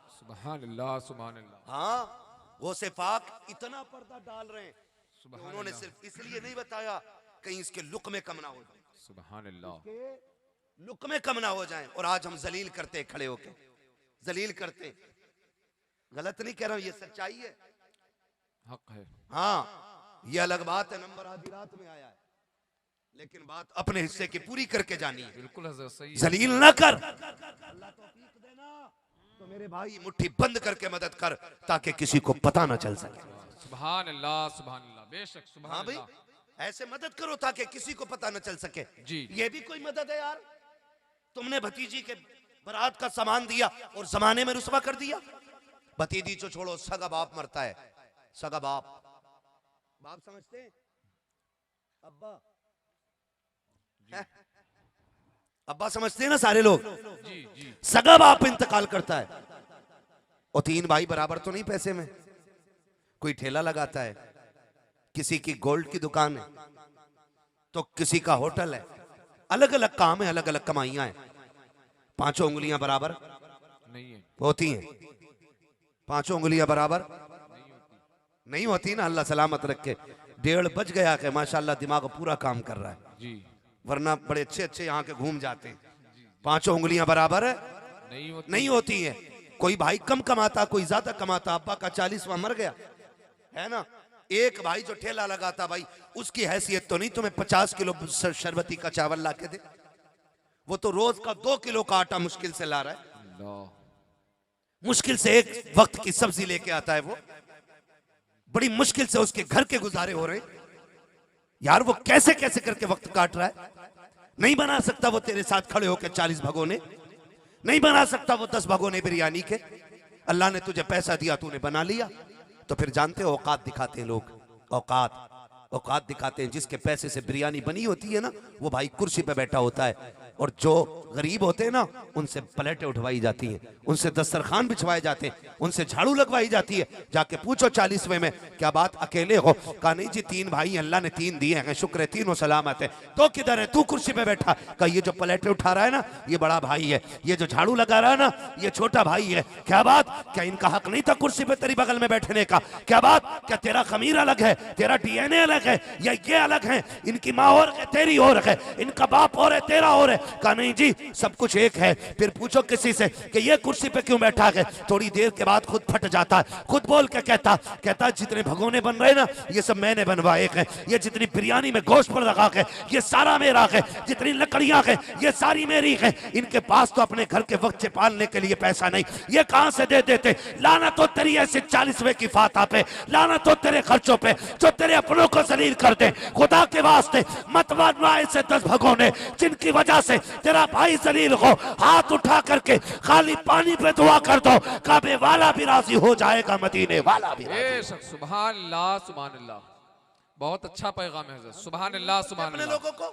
सुभान अल्लाह, सुभान अल्लाह। हाँ गौसे पाक इतना पर्दा डाल रहे हैं, सुभान उन्होंने अल्लाह, सिर्फ इसलिए नहीं बताया कहीं इसके लुक्मे कम ना हो जाए, सुभान अल्लाह। लुक्मे कम ना हो जाएं। और आज हम जलील करते खड़े होके, जलील करते। गलत नहीं कह रहा हूं, ये सच्चाई है, हक है। हाँ ये अलग बात है, नंबर आधी रात में आया है, लेकिन बात अपने हिस्से की पूरी करके जानी है। बिल्कुल हज़रत, सही है। जलील ना कर, अल्लाह तौफीक देना तो मेरे भाई मुट्ठी बंद करके मदद कर ताकि किसी को पता ना चल सके। सुभान अल्लाह, सुभान अल्लाह, बेशक हाँ सुभान भाई अल्लाह। ऐसे मदद करो ताकि किसी को पता न चल सके। जी। ये भी कोई मदद है यार, तुमने भतीजी के बारात का सामान दिया और जमाने में रुसवा कर दिया। भतीजी जो छोड़ो, सगा बाप मरता है, सगा बाप, बाप समझते हैं अब्बा, है? अब्बा समझते हैं ना सारे लोग। जी जी, सगा बाप इंतकाल करता है और तीन भाई बराबर तो नहीं पैसे में, कोई ठेला लगाता है, किसी की गोल्ड की दुकान है तो किसी का होटल है, अलग अलग काम है, अलग अलग कमाइयां हैं। पांचों उंगलियां बराबर नहीं है, होती हैं, पांचों उंगलियां बराबर नहीं होती ना, अल्लाह सलामत रखे। 1:30 बज गया है, माशाल्लाह दिमाग पूरा काम कर रहा है, जी वरना बड़े अच्छे अच्छे यहाँ के घूम जाते हैं। पांचों उंगलियां बराबर है नहीं होती, नहीं होती है। कोई भाई कम कमाता, कोई ज्यादा कमाता। अब्बा का 40वां मर गया है ना, एक भाई जो ठेला लगाता, भाई उसकी हैसियत तो नहीं तुम्हें 50 किलो शरबती का चावल ला के दे, वो तो रोज का 2 किलो का आटा मुश्किल से ला रहा है, अल्लाह, मुश्किल से एक वक्त की सब्जी लेके आता है, वो बड़ी मुश्किल से उसके घर के गुजारे हो रहे यार। वो कैसे कैसे करके वक्त काट रहा है, नहीं बना सकता वो तेरे साथ खड़े होकर 40 भगोने, नहीं बना सकता वो 10 भगोने बिरयानी के। अल्लाह ने तुझे पैसा दिया, तूने बना लिया, तो फिर जानते हो औकात दिखाते हैं लोग, औकात दिखाते हैं। जिसके पैसे से बिरयानी बनी होती है ना, वो भाई कुर्सी पे बैठा होता है, और जो गरीब होते हैं ना उनसे प्लेटें उठवाई जाती हैं, उनसे दस्तरखान बिछवाए जाते हैं, उनसे झाड़ू लगवाई जाती है। जाके पूछो 40वें में क्या बात अकेले हो, कहा नहीं जी 3 भाई अल्लाह ने 3 दिए हैं, शुक्र है तीनों सलामत है। तो किधर है, तू कुर्सी पे बैठा, कहा ये जो प्लेटें उठा रहा है ना ये बड़ा भाई है, ये जो झाड़ू लगा रहा है ना ये छोटा भाई है। क्या बात, क्या इनका हक नहीं था कुर्सी पे तेरी बगल में बैठने का? क्या बात, क्या तेरा खमीर अलग है, तेरा DNA अलग है, या ये अलग है, इनकी माँ और है तेरी और है, इनका बाप और है तेरा और है? कहा नहीं जी सब कुछ एक है। फिर पूछो किसी से कि ये कुर्सी पे क्यों बैठा है, थोड़ी देर के बाद खुद फट जाता है, खुद बोल के कहता जितने भगोने बन रहे ना ये सब मैंने बनवाए हैं, ये जितनी बिरयानी में गोश्त पर लगा है ये सारा मेरा है, जितनी लकड़ियां है ये सारी मेरी है। इनके पास तो अपने घर के बच्चे पालने के लिए पैसा नहीं, ये कहां से दे देते? लाना तो तेरी ऐसे 40वें की फाता पे, लाना तो तेरे खर्चों पे जो तेरे अपनों को जलील कर दे। खुदा के वास्ते मत बनवा ऐसे 10 भगोने जिनकी वजह से तेरा भाई जलील हो। हाथ उठा करके खाली पानी पे दुआ कर दो, काबे वाला भी राजी हो जाएगा, मदीने वाला भी राजी। बेशक, सुभान अल्लाह, सुभान अल्लाह, बहुत अच्छा पैगाम है हज़रत, सुभान अल्लाह, सुभान अपने अल्लाह। लोगों को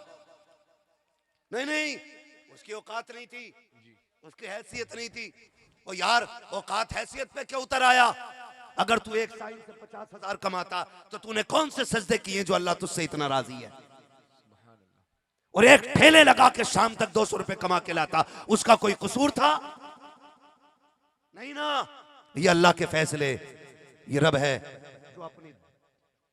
नहीं उसकी औकात नहीं थी, उसकी हैसियत नहीं थी। और यार औकात हैसियत पे क्या उतर आया? अगर तू एक साइन से 50,000 कमाता तो तूने कौन से सजदे किए जो अल्लाह तुझसे इतना राजी है? और एक ठेले लगा के शाम तक 200 रुपए कमा के लाता, उसका कोई कसूर था? नहीं ना। ये अल्लाह के फैसले, ये रब है जो अपनी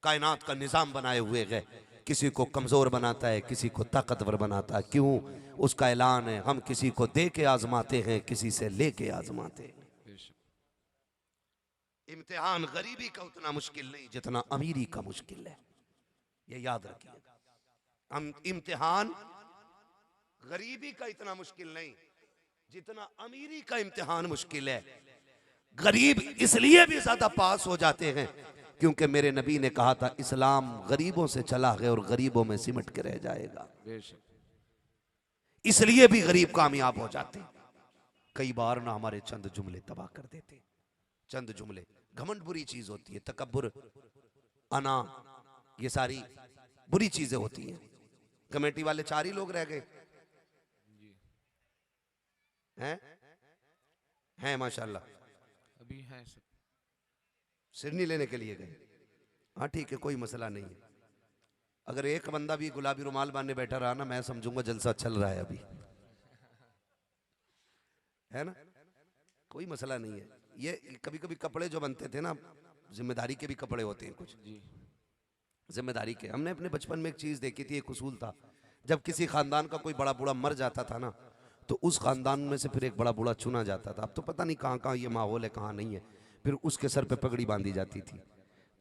कायनात का निजाम बनाए हुए है, किसी को कमजोर बनाता है, किसी को ताकतवर बनाता है। क्यों? उसका ऐलान है हम किसी को दे के आजमाते हैं, किसी से लेके आजमाते हैं। इम्तिहान गरीबी का उतना मुश्किल नहीं जितना अमीरी का मुश्किल है, ये याद रखिएगा। इम्तिहान गरीबी का इतना मुश्किल नहीं जितना अमीरी का इम्तिहान मुश्किल है। गरीब इसलिए भी ज्यादा पास हो जाते हैं क्योंकि मेरे नबी ने कहा था इस्लाम गरीबों से चला है और गरीबों में सिमट के रह जाएगा, इसलिए भी गरीब कामयाब हो जाते हैं। कई बार ना हमारे चंद जुमले तबाह कर देते, चंद जुमले। घमंड बुरी चीज होती है, तकब्बुर, अना, ये सारी बुरी चीजें होती हैं। कमेटी वाले 4 ही लोग रह गए हैं माशाल्लाह, अभी हैं सब सिरनी लेने के लिए गए। हाँ ठीक है, कोई मसला नहीं है। अगर एक बंदा भी गुलाबी रुमाल बांधे बैठा रहा ना, मैं समझूंगा जलसा चल रहा है अभी, है ना, कोई मसला नहीं है। ये कभी कभी कपड़े जो बनते थे ना, जिम्मेदारी के भी कपड़े होते हैं कुछ, जिम्मेदारी के। हमने अपने बचपन में एक चीज देखी थी, एक उसूल था, जब किसी खानदान का कोई बड़ा बूढ़ा मर जाता था ना, तो उस खानदान में से फिर एक बड़ा बूढ़ा चुना जाता था। अब तो पता नहीं कहाँ कहाँ ये माहौल है, कहाँ नहीं है। फिर उसके सर पे पगड़ी बांधी जाती थी।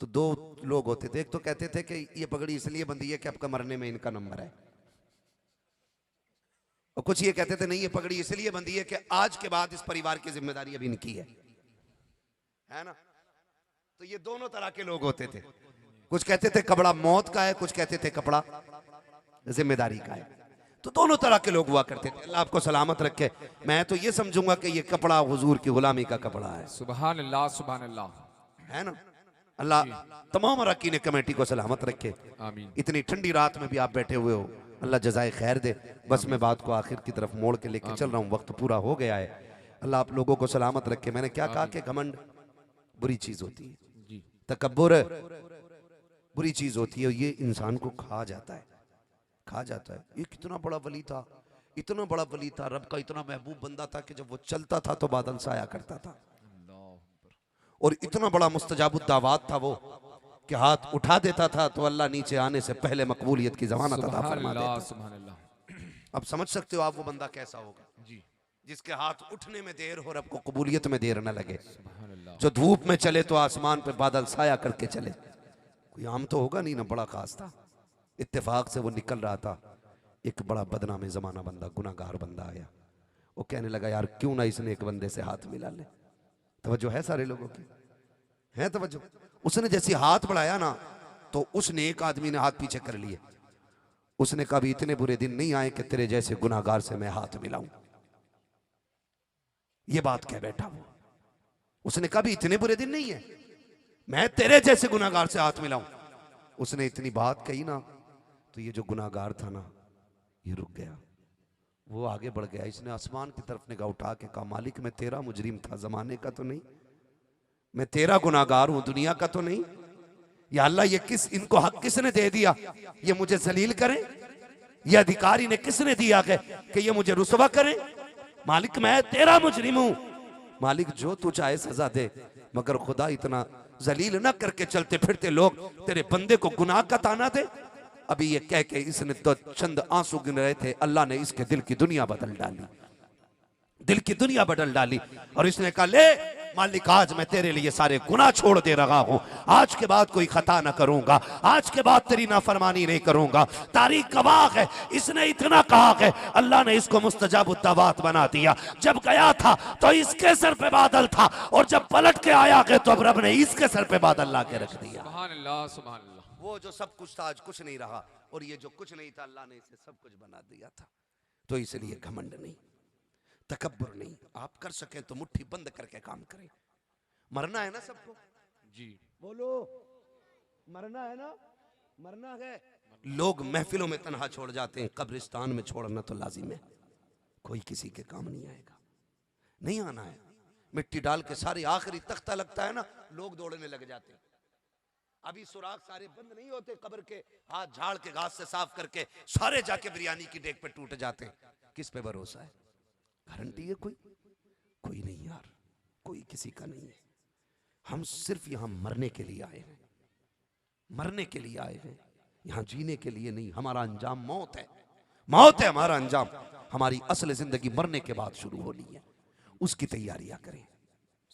तो 2 लोग होते थे, एक तो कहते थे कि ये पगड़ी इसलिए बंधी है कि आपका मरने में इनका नंबर है, और कुछ ये कहते थे नहीं, ये पगड़ी इसलिए बंधी है कि आज के बाद इस परिवार की जिम्मेदारी अब इनकी है ना। तो ये दोनों तरह के लोग होते थे। कुछ कहते थे कपड़ा मौत का है, कुछ कहते थे कपड़ा जिम्मेदारी का है। तो दोनों तरह के लोग हुआ करते थे। अल्लाह आपको सलामत रखे। मैं तो ये समझूंगा कि ये कपड़ा हुजूर की गुलामी का कपड़ा है। सुभान अल्लाह, सुभान अल्लाह, है ना। अल्लाह तमाम अरकान कमेटी को सलामत रखे। आमीन। इतनी ठंडी रात में भी आप बैठे हुए हो, अल्लाह जज़ाए खैर दे। बस मैं बात को आखिर की तरफ मोड़ के लेके चल रहा हूँ, वक्त पूरा हो गया है। अल्लाह आप लोगों को सलामत रखे। मैंने क्या कहा कि घमंड बुरी चीज होती है, तकब्बुर बुरी चीज होती है, ये इंसान को खा जाता है, खा जाता है। ये कितना बड़ा वली था, इतना बड़ा वली था, रब का इतना महबूब बंदा था कि जब वो चलता था तो बादल से आया करता था, और इतना बड़ा मुस्तजाबुद दावात था वो कि हाथ उठा देता था तो अल्लाह नीचे आने से पहले मकबूलियत की ज़मानत अता फरमा देता। सुभान अल्लाह। अब समझ सकते हो आप वो बंदा कैसा होगा जी, जिसके हाथ उठने में देर हो, रब को कबूलियत में देर न लगे। सुभान अल्लाह। जो धूप में चले तो आसमान पे बादल साया करके चले। कोई आम तो होगा नहीं ना, बड़ा खास था। इत्तेफाक से वो निकल रहा था, एक बड़ा बदनाम जमाना बंदा, गुनाहगार बंदा आया। वो कहने लगा यार क्यों ना इसने एक बंदे से हाथ मिला ले। तवज्जो है सारे लोगों की, है तवज्जो। उसने जैसे हाथ बढ़ाया ना तो उसने, एक आदमी ने हाथ पीछे कर लिए। उसने कहा भी इतने बुरे दिन नहीं आए कि तेरे जैसे गुनाहगार से मैं हाथ मिलाऊं। ये बात कह बैठा वो। उसने कहा भी इतने बुरे दिन नहीं है मैं तेरे जैसे गुनाहगार से हाथ मिलाऊं। उसने इतनी बात कही ना तो ये जो गुनाहगार था ना, ये रुक गया, वो आगे बढ़ गया। इसने आसमान की तरफ निगाह उठा के कहा मालिक मैं तेरा मुजरिम था, जमाने का तो नहीं, मैं तेरा गुनाहगार हूं, दुनिया का तो नहीं। या अल्लाह ये इनको हक किसने दे दिया ये मुझे जलील करें? ये अधिकार इन्हें किसने दिया कि ये मुझे रुसवा करें? मालिक मैं तेरा मुजरिम हूं। मालिक जो तू चाहे सजा दे, मगर खुदा इतना जलील ना करके चलते फिरते लोग तेरे बंदे को गुनाह का ताना दे। अभी ये कह के इसने तो चंद आंसू गिन रहे थे, अल्लाह ने इसके दिल की दुनिया बदल डाली, दिल की दुनिया बदल डाली। और इसने कहा ले मालिक आज मैं तेरे लिए सारे गुनाह छोड़ दे रहा हूं, आज के बाद कोई खता ना करूंगा, आज के बाद तेरी नाफरमानी नहीं करूंगा। तारीख गवाह है, इसने इतना कहा है अल्लाह ने इसको मुस्तजाबुद दावात बना दिया। जब गया था तो इसके सर पे बादल था, और जब पलट के आया है तो अब रब ने इसके सर पे बादल ला के रख दिया। सुभान अल्लाह, सुभान अल्लाह। वो जो सब कुछ था आज कुछ नहीं रहा, और ये जो कुछ नहीं था अल्लाह ने इसे सब कुछ बना दिया था। तो इसलिए घमंड नहीं, तकब्बुर नहीं। आप कर सके तो मुट्ठी बंद करके काम करें। मरना है ना सबको, जी बोलो मरना है ना, मरना है। लोग महफिलों में तन्हा छोड़ जाते हैं, कब्रिस्तान में छोड़ना तो लाजिम है। कोई किसी के काम नहीं आएगा, नहीं आना है। मिट्टी डाल के सारे आखिरी तख्ता लगता है ना, लोग दौड़ने लग जाते हैं। अभी सुराख सारे बंद नहीं होते कब्र के, हाथ झाड़ के घास से साफ करके सारे जाके बिरयानी की डेग पे टूट जाते हैं। किस पे भरोसा है? गारंटी है कोई? कोई नहीं यार, कोई किसी का नहीं है। हम सिर्फ यहां मरने के लिए आए हैं, मरने के लिए आए हैं, यहां जीने के लिए नहीं। हमारा अंजाम मौत है, मौत है हमारा अंजाम। हमारी असल जिंदगी मरने के बाद शुरू होनी है। उसकी तैयारियां करें,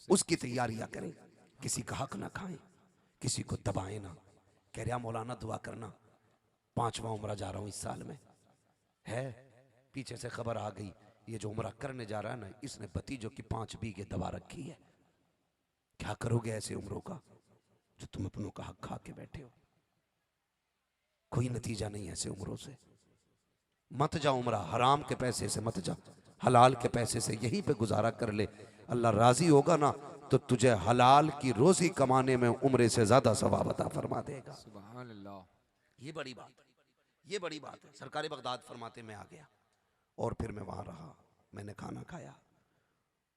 उसकी तैयारियां करें। किसी का हक ना खाएं, किसी को दबाएं ना। कह रहा मौलाना दुआ करना, 5वां उम्रा जा रहा हूं इस साल में। है पीछे से खबर आ गई, ये जो उम्रा करने जा रहा है ना, इसने भतीजों की 5 बीघे दबा रखी है। क्या करोगे ऐसे उम्रों का जो तुम अपनों का हक खा के बैठे हो? कोई नतीजा नहीं ऐसे उम्रों से। मत जाओ उम्रा, हराम के पैसे से मत जा, हलाल के पैसे से यहीं पे गुजारा कर ले। अल्लाह राजी होगा ना तो तुझे हलाल की रोजी कमाने में उम्रे से ज्यादा सवाब अता फरमा देगा। सुभान अल्लाह। ये बड़ी बात है, ये बड़ी बात है। सरकार बगदाद फरमाते मैं आ गया और फिर मैं वहां रहा, मैंने खाना खाया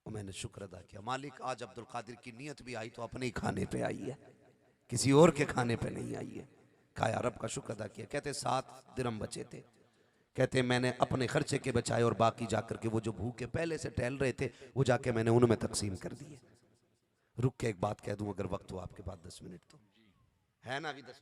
और मैंने शुक्र अदा किया, मालिक आज अब्दुल कादिर की नीयत भी आई तो अपने ही खाने पे आई है, किसी और के खाने पे नहीं आई है। खाया, रब का शुक्र अदा किया। कहते 7 दिरहम बचे थे, कहते मैंने अपने खर्चे के बचाए और बाकी जाकर के वो जो भूखे पहले से टहल रहे थे वो जाके मैंने उनमें तकसीम कर दिए। रुक के एक बात कह दूं, अगर वक्त हो आपके पास 10 मिनट तो है ना? अभी 10 मिनट